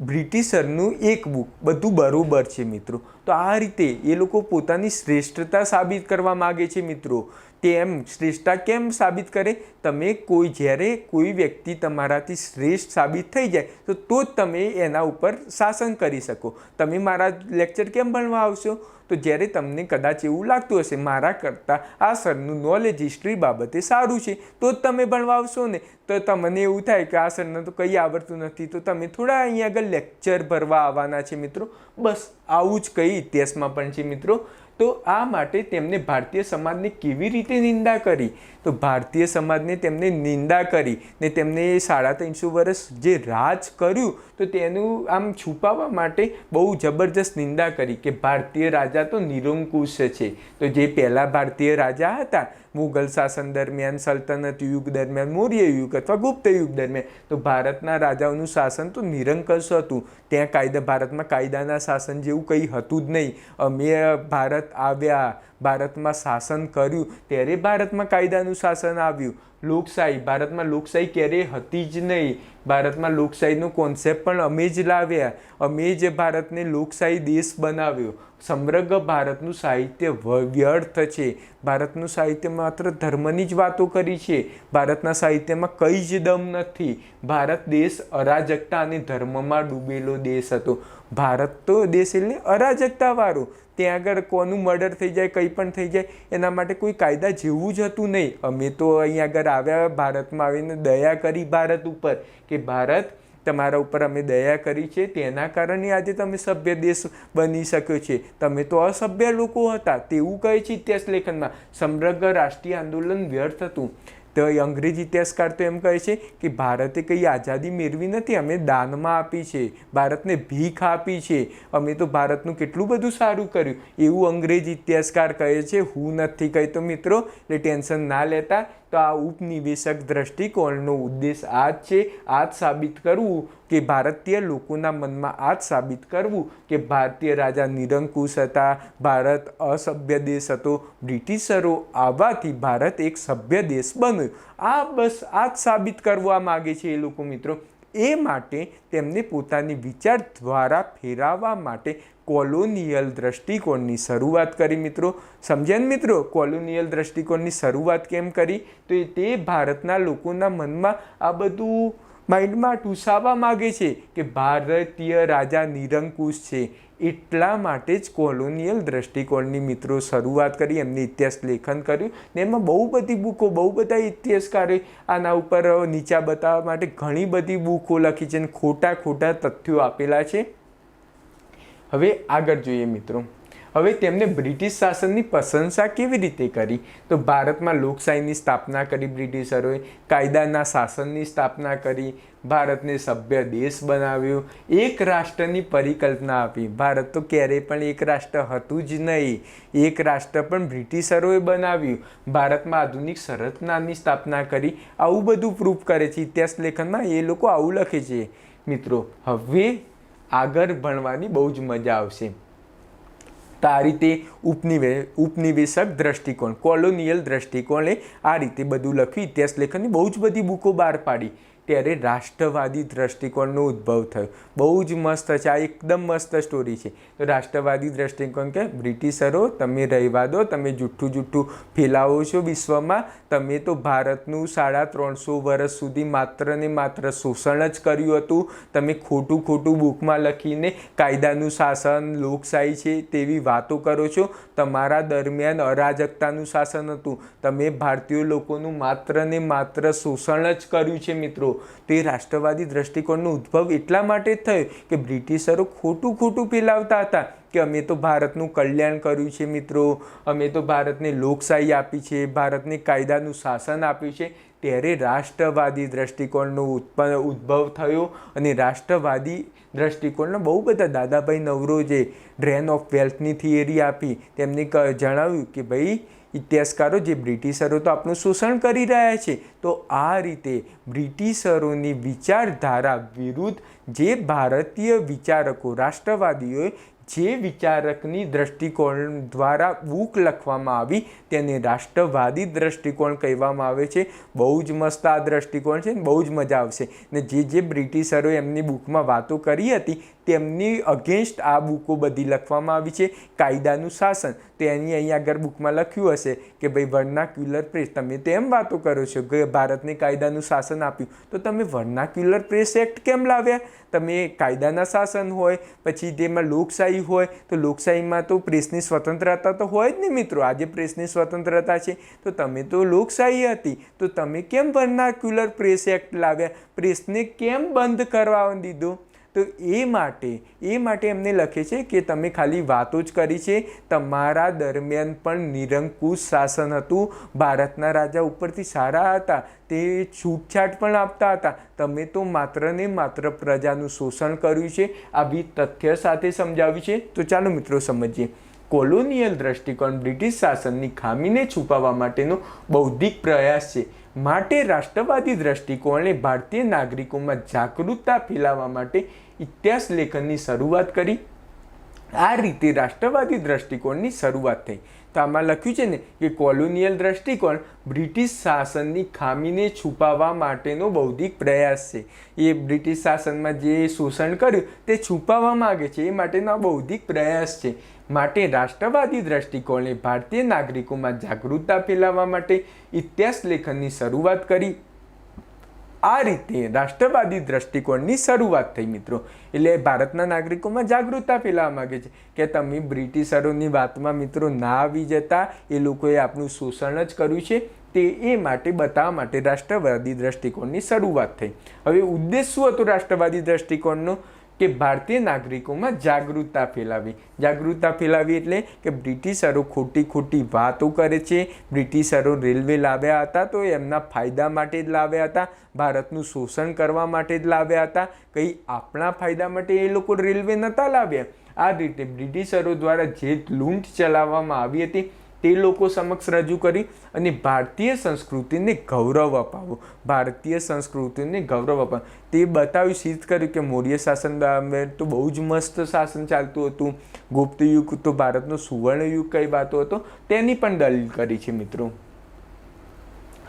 બ્રિટિશરનું એક બુક બધું બરોબર છે મિત્રો. તો આ રીતે એ લોકો પોતાની શ્રેષ્ઠતા સાબિત કરવા માગે છે મિત્રો. તેમ શ્રેષ્ઠતા કેમ સાબિત કરે? તમે જ્યારે કોઈ વ્યક્તિ તમારાથી શ્રેષ્ઠ સાબિત થઈ જાય તો જ તમે એના ઉપર શાસન કરી શકો. તમે મારા લેક્ચર કેમ ભણવા આવશો? તો જ્યારે તમને કદાચ એવું લાગતું હશે મારા કરતાં આ સરનું નોલેજ હિસ્ટ્રી બાબતે સારું છે તો જ તમે ભણવા આવશો ને. તો તમને એવું થાય કે આ સરને તો કંઈ આવડતું નથી તો તમે થોડા અહીંયા આગળ લેક્ચર ભરવા આવવાના છે મિત્રો. બસ આવું જ કંઈ ઇતિહાસમાં પણ છે મિત્રો. તો આ માટે તેમને ભારતીય સમાજને કેવી રીતે નિંદા કરી? તો ભારતીય સમાજને તેમને નિંદા કરી ને તેમને 350 વર્ષ જે રાજ કર્યું તો તેનું આમ છુપાવવા માટે બહુ જબરજસ્ત નિંદા કરી કે ભારતીય રાજા તો નિરંકુશ છે. તો જે પહેલા ભારતીય રાજા હતા મુગલ શાસન દરમિયાન, સલ્તનત યુગ દરમિયાન, મૌર્ય યુગ અથવા ગુપ્ત યુગ દરમિયાન તો ભારતના રાજાઓનું શાસન તો નિરંકુશ હતું. ત્યાં ભારતમાં કાયદાના શાસન જેવું કંઈ હતું જ નહીં. અમે ભારત આવ્યા, ભારતમાં શાસન કર્યું ત્યારે ભારતમાં કાયદાનું શાસન આવ્યું. લોકશાહી, ભારતમાં લોકશાહી ક્યારેય હતી જ નહીં. ભારતમાં લોકશાહીનો કોન્સેપ્ટ પણ અમે જ લાવ્યા. અમે જ ભારતને લોકશાહી દેશ બનાવ્યો. સમગ્ર ભારતનું સાહિત્ય વ્યર્થ છે. ભારતનું સાહિત્ય માત્ર ધર્મની જ વાતો કરી છે. ભારતના સાહિત્યમાં કંઈ જ દમ નથી. ભારત દેશ અરાજકતા અને ધર્મમાં ડૂબેલો દેશ હતો. ભારત તો દેશ એટલે અરાજકતાવાળો. ત્યાં આગળ કોનું મર્ડર થઈ જાય, કંઈ પણ થઈ જાય એના માટે કોઈ કાયદા જેવું જ હતું નહીં. અમે તો અહીં આગળ આવ્યા, ભારતમાં આવીને દયા કરી ભારત ઉપર કે ભારત તમારા ઉપર અમે દયા કરી છે, તેના કારણે આજે તમે સભ્ય દેશ બની શક્યો છે. તમે તો અસભ્ય લોકો હતા તેવું કહે છે ઇતિહાસ લેખનમાં. સમગ્ર રાષ્ટ્રીય આંદોલન વ્યર્થ હતું. તો અંગ્રેજી ઇતિહાસકાર તો એમ કહે છે કે ભારતે કંઈ આઝાદી મેળવી નથી, અમે દાનમાં આપી છે, ભારતને ભીખ આપી છે, અમે તો ભારતનું કેટલું બધું સારું કર્યું, એવું અંગ્રેજી ઇતિહાસકાર કહે છે. હું નથી કહેતો મિત્રો, એટલે ટેન્શન ના લેતા. તો આ ઉપનિવેશક દ્રષ્ટિકોણનો ઉદ્દેશ આ જ છે, આ જ સાબિત કરવું કે ભારતીય લોકોના મનમાં આ જ સાબિત કરવું કે ભારતીય રાજા નિરંકુશ હતા, ભારત અસભ્ય દેશ હતો, બ્રિટિશરો આવવાથી ભારત એક સભ્ય દેશ બન્યો. આ બસ આ જ સાબિત કરવા માગે છે એ લોકો મિત્રો. એ માટે તેમને પોતાની વિચાર દ્વારા ફેરવવા માટે કોલોનિયલ દ્રષ્ટિકોણની શરૂઆત કરી મિત્રો. સમજ્યા ને મિત્રો? કોલોનિયલ દ્રષ્ટિકોણની શરૂઆત કેમ કરી? તો તે ભારતના લોકોના મનમાં આ બધું માઇન્ડમાં ટૂંસાવા માગે છે કે ભારતીય રાજા નિરંકુશ છે, એટલા માટે જ કોલોનિયલ દ્રષ્ટિકોણની મિત્રો શરૂઆત કરી, એમને ઇતિહાસ લેખન કર્યું. ને એમાં બહુ બધી બુકો, બહુ બધા ઇતિહાસકારોએ આના ઉપર નીચા બતાવવા માટે ઘણી બધી બુકો લખી છે અને ખોટા ખોટા તથ્યો આપેલા છે. હવે આગળ જોઈએ મિત્રો. હવે તેમને બ્રિટિશ શાસનની પ્રશંસા કેવી રીતે કરી? તો ભારતમાં લોકશાહીની સ્થાપના કરી બ્રિટિશરોએ, કાયદાના શાસનની સ્થાપના કરી, ભારતને સભ્ય દેશ બનાવ્યો, એક રાષ્ટ્રની પરિકલ્પના આપી. ભારત તો ક્યારેય પણ એક રાષ્ટ્ર હતું જ નહીં, એક રાષ્ટ્ર પણ બ્રિટિશરોએ બનાવ્યું. ભારતમાં આધુનિક સંરચનાની સ્થાપના કરી. આવું બધું પ્રૂફ કરે છે ઇતિહાસ લેખનમાં, એ લોકો આવું લખે છે મિત્રો. હવે આગળ ભણવાની બહુ જ મજા આવશે. તો આ રીતે ઉપનિવેશક દ્રષ્ટિકોણ, કોલોનિયલ દ્રષ્ટિકોણે આ રીતે બધું લખ્યું. ઇતિહાસ લેખનની બહુ જ બધી બુકો બહાર પાડી. ત્યારે રાષ્ટ્રવાદી દ્રષ્ટિકોણનો ઉદ્ભવ થયો. બહુ જ મસ્ત છે, આ એકદમ મસ્ત સ્ટોરી છે. તો રાષ્ટ્રવાદી દ્રષ્ટિકોણ કે બ્રિટિશરો તમે રહેવા દો, તમે જૂઠું ફેલાવો છો વિશ્વમાં, તમે તો ભારતનું 350 વર્ષ સુધી માત્ર ને માત્ર શોષણ જ કર્યું હતું. તમે ખોટું બુકમાં લખીને કાયદાનું શાસન, લોકશાહી છે તેવી વાતો કરો છો. તમારા દરમિયાન અરાજકતાનું શાસન હતું. તમે ભારતીય લોકોનું માત્ર ને માત્ર શોષણ જ કર્યું છે મિત્રો. તે રાષ્ટ્રવાદી દ્રષ્ટિકોણનો ઉદ્ભવ એટલા માટે થયો કે બ્રિટિશરો ખોટું ફેલાવતા હતા કે અમે તો ભારતનું કલ્યાણ કર્યું છે મિત્રો, અમે તો ભારતને લોકશાહી આપી છે, ભારતને કાયદાનું શાસન આપ્યું છે. ત્યારે રાષ્ટ્રવાદી દ્રષ્ટિકોણનો ઉદ્ભવ થયો અને રાષ્ટ્રવાદી દ્રષ્ટિકોણના બહુ બધા દાદાભાઈ નવરોજે ડ્રેન ઓફ વેલ્થની થિયરી આપી. તેમને જણાવ્યું કે ભાઈ ઇતિહાસકારો, જે બ્રિટિશરો તો આપણું શોષણ કરી રહ્યા છે, તો આ રીતે બ્રિટિશરોની વિચારધારા વિરુદ્ધ જે ભારતીય વિચારકો, રાષ્ટ્રવાદીઓએ જે વિચારકની દ્રષ્ટિકોણ દ્વારા બુક લખવામાં આવી તેને રાષ્ટ્રવાદી દ્રષ્ટિકોણ કહેવામાં આવે છે. બહુ જ મસ્ત આ દ્રષ્ટિકોણ છે, બહુ જ મજા આવશે. ને જે બ્રિટિશરોએ એમની બુકમાં વાતો કરી હતી તેમની અગેન્સ્ટ આ બુકો બધી લખવામાં આવી છે. કાયદાનું શાસન, તો એની અહીં આગળ બુકમાં લખ્યું હશે કે ભાઈ વર્નાક્યુલર પ્રેસ, તમે તો એમ વાતો કરો છો કે ભારતને કાયદાનું શાસન આપ્યું, તો તમે વર્નાક્યુલર પ્રેસ એક્ટ કેમ લાવ્યા? તમે કાયદાના શાસન હોય, પછી તેમાં લોકશાહી હોય, તો લોકશાહીમાં તો પ્રેસની સ્વતંત્રતા તો હોય જ ને મિત્રો. આજે પ્રેસની સ્વતંત્રતા છે તો તમે તો લોકશાહી હતી, તો તમે કેમ વર્નાક્યુલર પ્રેસ એક્ટ લાવ્યા? પ્રેસને કેમ બંધ કરવા દીધો? તો એ માટે એમને લખે છે કે તમે ખાલી વાતો જ કરી છે, તમારા દરમિયાન પણ નિરંકુશ શાસન હતું, ભારતના રાજા ઉપરથી સારા હતા, તે છૂટછાટ પણ આપતા હતા, તમે તો માત્ર ને માત્ર પ્રજાનું શોષણ કર્યું છે. આવી તથ્ય સાથે સમજાવ્યું છે. તો ચાલો મિત્રો સમજીએ. કોલોનિયલ દ્રષ્ટિકોણ બ્રિટિશ શાસનની ખામીને છુપાવવા માટેનો બૌદ્ધિક પ્રયાસ છે. માટે રાષ્ટ્રવાદી દ્રષ્ટિકોણે ભારતીય નાગરિકોમાં જાગૃતતા ફેલાવવા માટે ઇતિહાસ લેખનની શરૂઆત કરી. આ રીતે રાષ્ટ્રવાદી દ્રષ્ટિકોણની શરૂઆત થઈ. તો આમાં લખ્યું છે ને કે કોલોનિયલ દ્રષ્ટિકોણ બ્રિટિશ શાસનની ખામીને છુપાવવા માટેનો બૌદ્ધિક પ્રયાસ છે. એ બ્રિટિશ શાસનમાં જે શોષણ કર્યું તે છુપાવવા માગે છે, એ માટેનો બૌદ્ધિક પ્રયાસ છે. માટે રાષ્ટ્રવાદી દ્રષ્ટિકોણે ભારતીય નાગરિકોમાં જાગૃતતા ફેલાવવા માટે ઇતિહાસ લેખનની શરૂઆત કરી. આ રીતે રાષ્ટ્રવાદી દ્રષ્ટિકોણની શરૂઆત થઈ મિત્રો. એટલે ભારતના નાગરિકોમાં જાગૃતતા ફેલાવવા માગે છે કે તમે બ્રિટિશરોની વાતમાં મિત્રો ના આવી જતા, એ લોકોએ આપણું શોષણ જ કર્યું છે, તે એ માટે બતાવવા માટે રાષ્ટ્રવાદી દ્રષ્ટિકોણની શરૂઆત થઈ. હવે ઉદ્દેશ શું હતો રાષ્ટ્રવાદી દ્રષ્ટિકોણનો? કે ભારતીય નાગરિકોમાં જાગૃતતા ફેલાવી એટલે કે બ્રિટિશરો ખોટી વાતો કરે છે. બ્રિટિશરો રેલવે લાવ્યા હતા તો એમના ફાયદા માટે જ લાવ્યા હતા, ભારતનું શોષણ કરવા માટે જ લાવ્યા હતા, કંઈ આપણા ફાયદા માટે એ લોકો રેલવે નહોતા લાવ્યા. આ રીતે બ્રિટિશરો દ્વારા જે લૂંટ ચલાવવામાં આવી હતી તે લોકો સમક્ષ રજૂ કરી અને ભારતીય સંસ્કૃતિને ગૌરવ અપાવો, તે બતાવ્યું, સિદ્ધ કર્યું કે મૌર્ય શાસન તો બહુ જ મસ્ત શાસન ચાલતું હતું, ગુપ્ત યુગ તો ભારતનો સુવર્ણ યુગ કહેવાતો હતો, તેની પણ દલીલ કરી છે મિત્રો.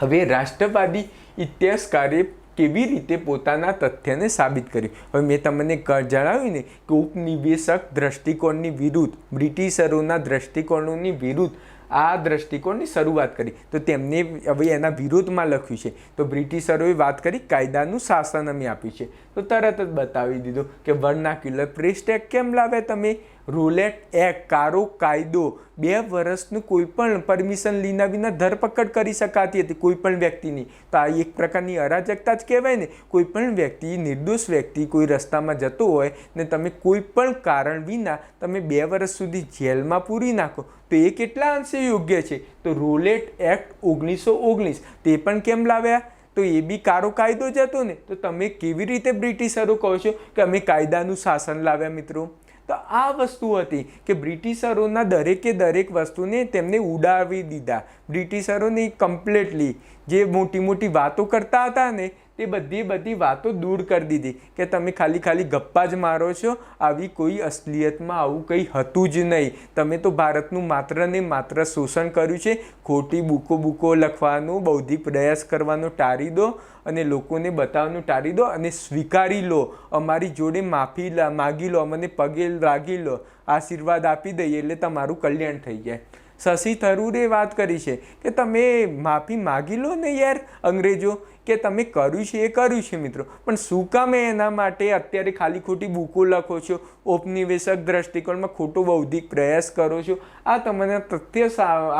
હવે રાષ્ટ્રવાદી ઇતિહાસકારે કેવી રીતે પોતાના તથ્યને સાબિત કર્યું? હવે મેં તમને જણાવ્યું ને કે ઉપનિવેશક દ્રષ્ટિકોણની વિરુદ્ધ, બ્રિટિશરોના દ્રષ્ટિકોણોની વિરુદ્ધ આ દ્રષ્ટિકોણની શરૂઆત કરી તો તેમને હવે એના વિરોધમાં લખ્યું છે. તો બ્રિટિશરોએ વાત કરી કાયદાનું શાસન અમે આપ્યું છે, તો તરત જ બતાવી દીધું કે વર્નાક્યુલર પ્રેસ્ટ એક્ટ કેમ લાવ્યા તમે, રૂલેટ એક્ટ, કારો કાયદો, 2 વર્ષનું કોઈ પણ પરમિશન લીધા વિના ધરપકડ કરી શકાતી હતી કોઈ પણ વ્યક્તિની. તો આ એક પ્રકારની અરાજકતા જ કહેવાય ને. કોઈ પણ વ્યક્તિ, નિર્દોષ વ્યક્તિ કોઈ રસ્તામાં જતો હોય ને તમે કોઈ પણ કારણ વિના તમે 2 વર્ષ સુધી જેલમાં પૂરી નાખો તો એ કેટલા અંશે યોગ્ય છે? તો રૂલેટ એક્ટ 1919 તે પણ કેમ લાવ્યા? તો એ બી કારો કાયદો જ હતો ને. તો તમે કેવી રીતે બ્રિટિશરો કહો છો કે અમે કાયદાનું શાસન લાવ્યા મિત્રો? તો આ વસ્તુ હતી કે બ્રિટિશરોના દરેક વસ્તુને તેમને ઉડાવી દીધા. બ્રિટિશરોને કમ્પ્લીટલી જે મોટી વાતો કરતા હતા ને તે બધી વાતો દૂર કરી દીધી કે તમે ખાલી ગપ્પા જ મારો છો, આવી કોઈ અસલિયતમાં આવું કંઈ હતું જ નહીં. તમે તો ભારતનું માત્ર ને માત્ર શોષણ કર્યું છે. ખોટી બુકો લખવાનું, બૌદ્ધિક પ્રયાસ કરવાનો ટાળી દો અને લોકોને બતાવવાનું ટાળી દો અને સ્વીકારી લો, અમારી જોડે માફી માગી લો, અમને પગે લાગી લો, આશીર્વાદ આપી દઈએ એટલે તમારું કલ્યાણ થઈ જાય. શશી થરૂરે વાત કરી છે કે તમે માફી માગી લો ને યાર અંગ્રેજો, કે તમે કર્યું છે એ કર્યું છે મિત્રો, પણ શું કામ એના માટે અત્યારે ખાલી ખોટી બુકો લખો છો, ઔપનિવેશક દ્રષ્ટિકોણમાં ખોટો બૌદ્ધિક પ્રયાસ કરો છો? આ તમને તથ્ય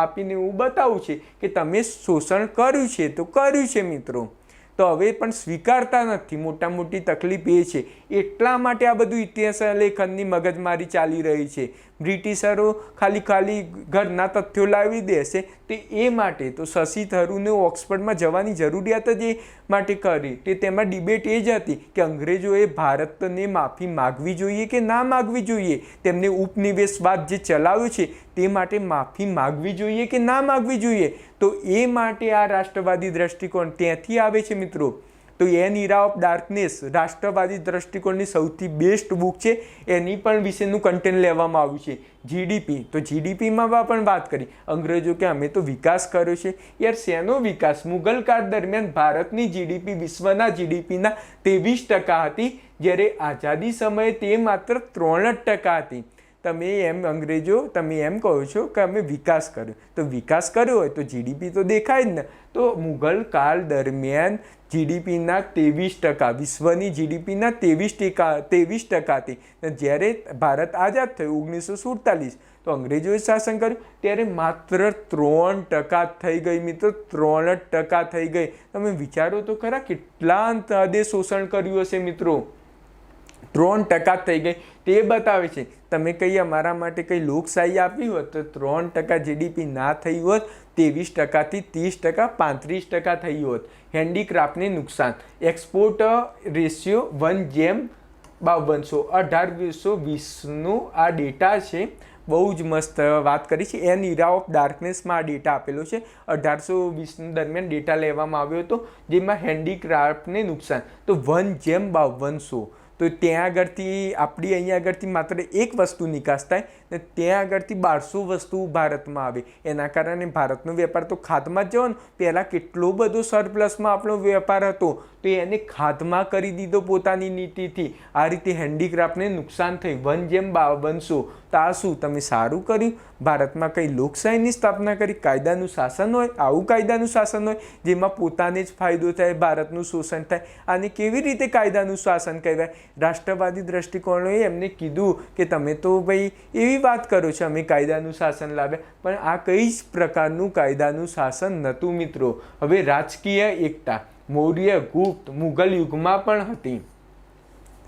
આપીને એવું બતાવું છે કે તમે શોષણ કર્યું છે તો કર્યું છે મિત્રો. તો હવે પણ સ્વીકારતા નથી. મોટી તકલીફ એ છે. એટલા માટે આ બધું ઇતિહાસ લેખનની મગજમારી ચાલી રહી છે. બ્રિટિશરો ખાલી ઘરના તથ્યો લાવી દેશે તે એ માટે તો શશી થરૂરને ઓક્સફર્ડમાં જવાની જરૂરિયાત જ એ માટે કરી. તે તેમાં ડિબેટ એ જ હતી કે અંગ્રેજોએ ભારતને માફી માગવી જોઈએ કે ના માગવી જોઈએ, તેમને ઉપનિવેશવાદ જે ચલાવ્યો છે તે માટે માફી માગવી જોઈએ કે ના માગવી જોઈએ. તો એ માટે આ રાષ્ટ્રવાદી દ્રષ્ટિકોણ ત્યાંથી આવે છે મિત્રો. તો એન ઇરા ઓફ ડાર્કનેસ રાષ્ટ્રવાદી દ્રષ્ટિકોણની સૌથી બેસ્ટ બુક છે. એની પણ વિશેનું કન્ટેન્ટ લેવામાં આવ્યું છે. જીડીપી, તો જીડીપીમાં પણ વાત કરી. અંગ્રેજો કે અમે તો વિકાસ કર્યો છે. યાર શેનો વિકાસ? મુગલ કાળ દરમિયાન ભારતની જીડીપી વિશ્વના જીડીપીના 23% હતી, જ્યારે આઝાદી સમયે તે માત્ર 3% હતી. તમે એમ કહો છો કે અમે વિકાસ કર્યો, તો વિકાસ કર્યો હોય તો જીડીપી તો દેખાય જ ને. તો મુગલ કાળ દરમિયાન જીડીપીના 23%, વિશ્વની જીડીપીના 23% હતી. જ્યારે ભારત આઝાદ થયું 1947 તો અંગ્રેજોએ શાસન કર્યું ત્યારે માત્ર 3% થઈ ગઈ મિત્રો, 3% થઈ ગઈ. તમે વિચારો તો ખરા કેટલા હદે શોષણ કર્યું હશે મિત્રો. 3% થઈ ગઈ. તે બતાવે છે તમે કંઈ અમારા માટે કંઈ લોકશાહી આપી હોત તો 3% જીડીપી ના થઈ હોત, 23%થી 30%, 35% થઈ હોત. હેન્ડીક્રાફ્ટને નુકસાન, એક્સપોર્ટ રેશિયો 1:52, 1820નું આ ડેટા છે. બહુ જ મસ્ત વાત કરી છે. એન ઇરા ઓફ ડાર્કનેસમાં આ ડેટા આપેલો છે. 1820 દરમિયાન ડેટા લેવામાં આવ્યો હતો જેમાં હેન્ડીક્રાફ્ટને નુકસાન તો 1:52. તો ત્યાં આગળથી આપણી અહીંયા આગળથી માત્ર એક વસ્તુ નિકાસ થાય ને ત્યાં આગળથી 1200 વસ્તુ ભારતમાં આવે. એના કારણે ભારતનો વેપાર તો ખાધમાં જ જવાનો. પહેલાં કેટલો બધો સરપ્લસમાં આપણો વેપાર હતો તો એને ખાધમાં કરી દીધો પોતાની નીતિથી. આ રીતે હેન્ડીક્રાફ્ટને નુકસાન થઈ 1:52. તો આ શું તમે સારું કર્યું? ભારતમાં કંઈ લોકશાહીની સ્થાપના કરી, કાયદાનું શાસન હોય, આવું કાયદાનું શાસન હોય જેમાં પોતાને જ ફાયદો થાય, ભારતનું શોષણ થાય. આને કેવી રીતે કાયદાનું શાસન કહેવાય? રાષ્ટ્રવાદી દ્રષ્ટિકોણોએ એમને કીધું કે તમે તો ભાઈ એવી વાત કરો છો અમે કાયદાનું શાસન લાવ્યા, પણ આ કઈ જ પ્રકારનું કાયદાનું શાસન નહોતું મિત્રો. હવે રાજકીય એકતા મૌર્ય, ગુપ્ત, મુગલ યુગમાં પણ હતી.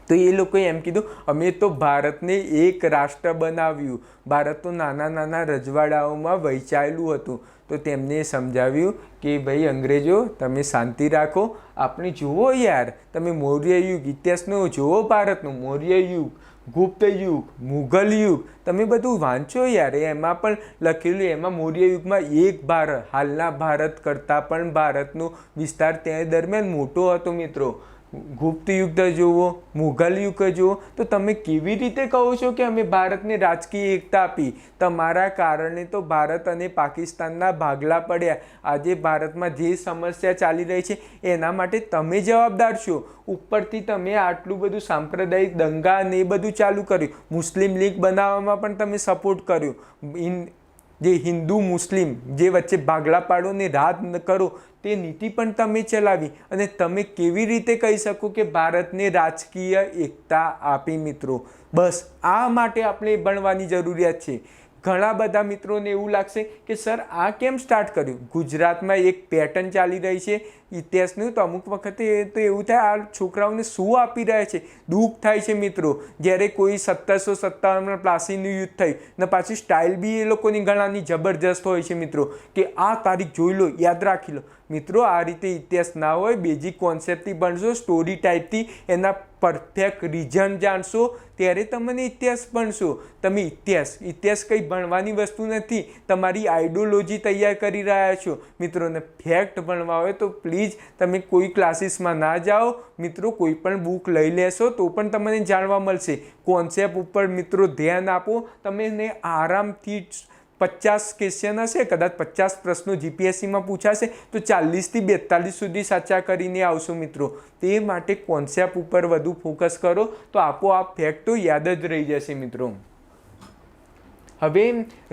તો એ લોકોએ એમ કીધું અમે તો ભારતને એક રાષ્ટ્ર બનાવ્યું, ભારત તો નાના નાના રજવાડાઓમાં વહેંચાયેલું હતું. તો તેમને સમજાવ્યું કે ભાઈ અંગ્રેજો તમે શાંતિ રાખો, આપણે જુઓ યાર, તમે મૌર્ય યુગ ઇતિહાસનો જુઓ, ભારતનું મૌર્ય યુગ, ગુપ્ત યુગ, મુઘલ યુગ, તમે બધું વાંચો યાર. એમાં પણ લખેલું, એમાં મૌર્ય યુગમાં એક ભારત, હાલના ભારત કરતાં પણ ભારતનો વિસ્તાર ત્યાં દરમિયાન મોટો હતો મિત્રો. ગુપ્ત યુગ જુઓ, મુઘલ યુગ જુઓ, તો તમે કેવી રીતે કહો છો કે અમે ભારતને રાજકીય એકતા આપી? તમારા કારણે તો ભારત અને પાકિસ્તાનના ભાગલા પડ્યા. આજે ભારતમાં જે સમસ્યા ચાલી રહી છે એના માટે તમે જવાબદાર છો. ઉપરથી તમે આટલું બધું સાંપ્રદાયિક દંગા ને એ બધું ચાલુ કર્યું. મુસ્લિમ લીગ બનાવવામાં પણ તમે સપોર્ટ કર્યો. જે હિન્દુ મુસ્લિમ જે વચ્ચે ભાગલા પાડો ને રાજ કરો તે નીતિ પણ તમે ચલાવી. અને તમે કેવી રીતે કહી શકો કે ભારતને રાજકીય એકતા આપી? મિત્રો બસ આ માટે આપણે ભણવાની જરૂરિયાત છે. ઘણા બધા મિત્રોને એવું લાગશે કે સર આ કેમ સ્ટાર્ટ કર્યું? ગુજરાતમાં એક પેટર્ન ચાલી રહી છે ઇતિહાસનું, તો અમુક વખતે તો એવું થાય આ છોકરાઓને શું આપી રહ્યા છે, દુઃખ થાય છે મિત્રો. જ્યારે કોઈ 1757 પ્લાસીનું યુદ્ધ થયું ને પાછી સ્ટાઇલ બી એ લોકોની ઘણાની જબરજસ્ત હોય છે મિત્રો, કે આ તારીખ જોઈ લો, યાદ રાખી લો. મિત્રો આ રીતે ઇતિહાસ ના હોય, બેઝિક કોન્સેપ્ટથી ભણશો, સ્ટોરી ટાઈપથી એના પરફેક્ટ રીઝન જાણશો ત્યારે તમને ઇતિહાસ ભણશો. તમે ઇતિહાસ કંઈ ભણવાની વસ્તુ નથી, તમારી આઈડિયોલોજી તૈયાર કરી રહ્યા છો મિત્રોને. ફેક્ટ ભણવા હોય તો પ્લીઝ તમે કોઈ ક્લાસીસમાં ના જાઓ મિત્રો, કોઈ પણ બુક લઈ લેશો તો પણ તમને જાણવા મળશે. કોન્સેપ્ટ ઉપર મિત્રો ધ્યાન આપો, તમને આરામથી 50 ક્વેશ્ચન હશે, કદાચ 50 પ્રશ્નો જીપીએસસીમાં પૂછાશે તો 40થી 42 સુધી સાચા કરીને આવશો મિત્રો. તે માટે કોન્સેપ્ટ ઉપર વધુ ફોકસ કરો તો આપોઆપ ફેક્ટો યાદ જ રહી જશે મિત્રો. હવે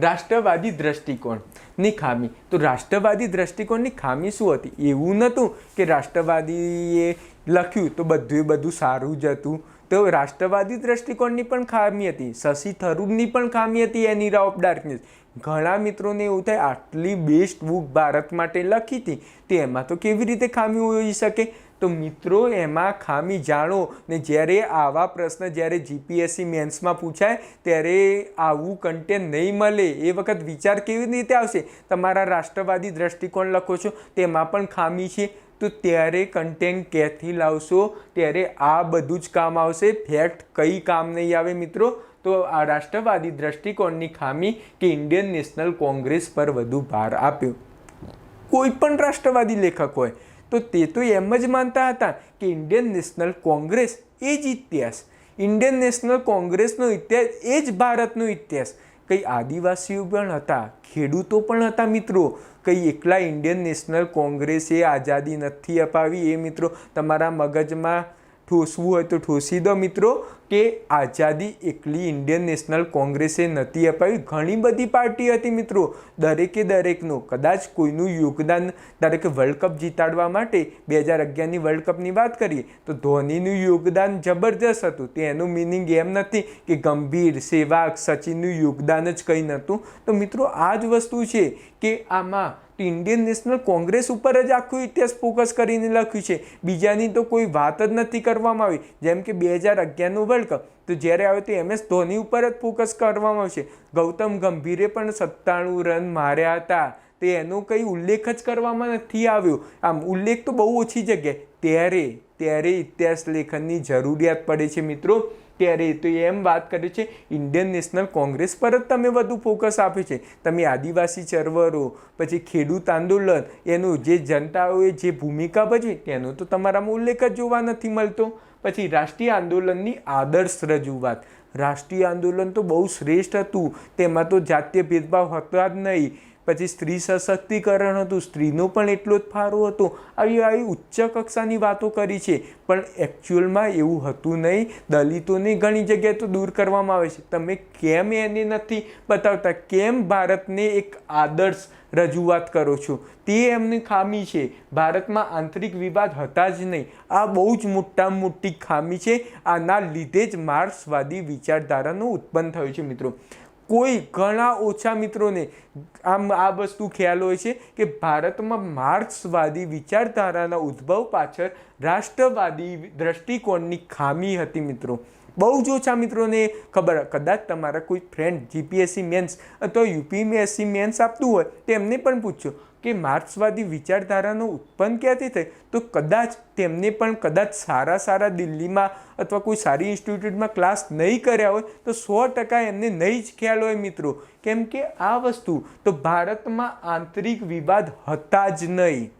રાષ્ટ્રવાદી દ્રષ્ટિકોણની ખામી. તો રાષ્ટ્રવાદી દ્રષ્ટિકોણની ખામી શું હતી? એવું નહોતું કે રાષ્ટ્રવાદીએ લખ્યું તો બધું સારું જ હતું. તો રાષ્ટ્રવાદી દ્રષ્ટિકોણની પણ ખામી હતી. શશી થરૂરની પણ ખામી હતી, એન ઇરા ઓફ ડાર્કનેસ. ઘણા મિત્રોને એવું થાય આટલી બેસ્ટ બુક ભારત માટે લખી હતી, તો એમાં તો કેવી રીતે ખામી હોઈ શકે? તો મિત્રો એમાં ખામી જાણો ને જ્યારે આવા પ્રશ્ન જ્યારે જીપીએસસી મેન્સમાં પૂછાય ત્યારે આવું કન્ટેન્ટ નહીં મળે એ વખત વિચાર કેવી રીતે આવશે? તમારા રાષ્ટ્રવાદી દ્રષ્ટિકોણ લખો છો તેમાં પણ ખામી છે, તો ત્યારે કન્ટેન્ટ ક્યાંથી લાવશો? ત્યારે આ બધું જ કામ આવશે, ફેક્ટ કંઈ કામ નહીં આવે મિત્રો. તો આ રાષ્ટ્રવાદી દ્રષ્ટિકોણની ખામી કે ઇન્ડિયન નેશનલ કોંગ્રેસ પર વધુ ભાર આપ્યો. કોઈ પણ રાષ્ટ્રવાદી લેખક હોય તો તે તો એમ જ માનતા હતા કે ઇન્ડિયન નેશનલ કોંગ્રેસ એ જ ઇતિહાસ, ઇન્ડિયન નેશનલ કોંગ્રેસનો ઇતિહાસ એ જ ભારતનો ઇતિહાસ. કંઈ આદિવાસીઓ પણ હતા, ખેડૂતો પણ હતા મિત્રો. કંઈ એકલા ઇન્ડિયન નેશનલ કોંગ્રેસે આઝાદી નથી અપાવી એ મિત્રો તમારા મગજમાં ઠોસવું હોય તો ઠોસી દો મિત્રો, કે આઝાદી એકલી ઇન્ડિયન નેશનલ કોંગ્રેસે નથી અપાવી. ઘણી બધી પાર્ટી હતી મિત્રો, દરેકનું કદાચ કોઈનું યોગદાન. ધારો કે વર્લ્ડ કપ જીતાડવા માટે 2011ની વર્લ્ડ કપની વાત કરીએ તો ધોનીનું યોગદાન જબરજસ્ત હતું. તેનું મિનિંગ એમ નથી કે ગંભીર, સહેવાગ, સચિનનું યોગદાન જ કંઈ નહોતું. તો મિત્રો આ જ વસ્તુ છે કે આમાં ઇન્ડિયન નેશનલ કોંગ્રેસ ઉપર જ આખું ઇતિહાસ ફોકસ કરીને લખ્યું છે, બીજાની તો કોઈ વાત જ નથી કરવામાં આવી. જેમ કે 2011નું વર્લ્ડ કપ તો જ્યારે આવે તો MS ધોની ઉપર જ ફોકસ કરવામાં આવશે. ગૌતમ ગંભીરે પણ 97 રન માર્યા હતા, તો એનો કંઈ ઉલ્લેખ જ કરવામાં નથી આવ્યો. આમ ઉલ્લેખ તો બહુ ઓછી જગ્યાએ. ત્યારે ઇતિહાસ લેખનની જરૂરિયાત પડે છે મિત્રો. ત્યારે તો એમ વાત કરે છે ઇન્ડિયન નેશનલ કોંગ્રેસ પર જ તમે વધુ ફોકસ આપ્યું છે. તમે આદિવાસી ચળવળો, પછી ખેડૂત આંદોલન, એનું જે જનતાઓએ જે ભૂમિકા ભજવી તેનો તો તમારામાં ઉલ્લેખ જ જોવા નથી મળતો. પછી રાષ્ટ્રીય આંદોલનની આદર્શ રજૂઆત. રાષ્ટ્રીય આંદોલન તો બહુ શ્રેષ્ઠ હતું, તેમાં તો જાતીય ભેદભાવ હતા જ નહીં. પછી સ્ત્રી સશક્તિકરણ હતું, સ્ત્રીનો પણ એટલો જ ફાળો હતો. આવી ઉચ્ચ કક્ષાની વાતો કરી છે, પણ એકચ્યુઅલમાં એવું હતું નહીં. દલિતોને ઘણી જગ્યાએ તો દૂર કરવામાં આવે છે. તમે કેમ એને નથી બતાવતા? કેમ ભારતને એક આદર્શ રજૂઆત કરો છો? તે એમની ખામી છે. ભારતમાં આંતરિક વિવાદ હતા જ નહીં. આ બહુ જ મોટી ખામી છે. આના લીધે જ માર્ક્સવાદી વિચારધારાનું ઉત્પન્ન થયું છે મિત્રો. કોઈ ઘણા ઓછા મિત્રોને આ વસ્તુ ખ્યાલ હોય છે કે ભારતમાં માર્ક્સવાદી વિચારધારાના ઉદ્ભવ પાછળ રાષ્ટ્રવાદી દૃષ્ટિકોણની ખામી હતી મિત્રો. બહુ જ ઓછા મિત્રોને ખબર. કદાચ તમારા કોઈ ફ્રેન્ડ જીપીએસસી મેન્સ અથવા યુપીએસસી મેન્સ આપતું હોય તો એમને પણ પૂછજો કે માર્ક્સવાદી વિચારધારાનો ઉત્પન્ન ક્યાંથી થઈ, તો કદાચ તેમને પણ કદાચ સારા દિલ્હીમાં અથવા કોઈ સારી ઇન્સ્ટિટ્યૂટમાં ક્લાસ નહીં કર્યા હોય તો 100% એમને નહીં જ ખ્યાલ હોય મિત્રો. કેમ કે આ વસ્તુ તો ભારતમાં આંતરિક વિવાદ હતા જ નહીં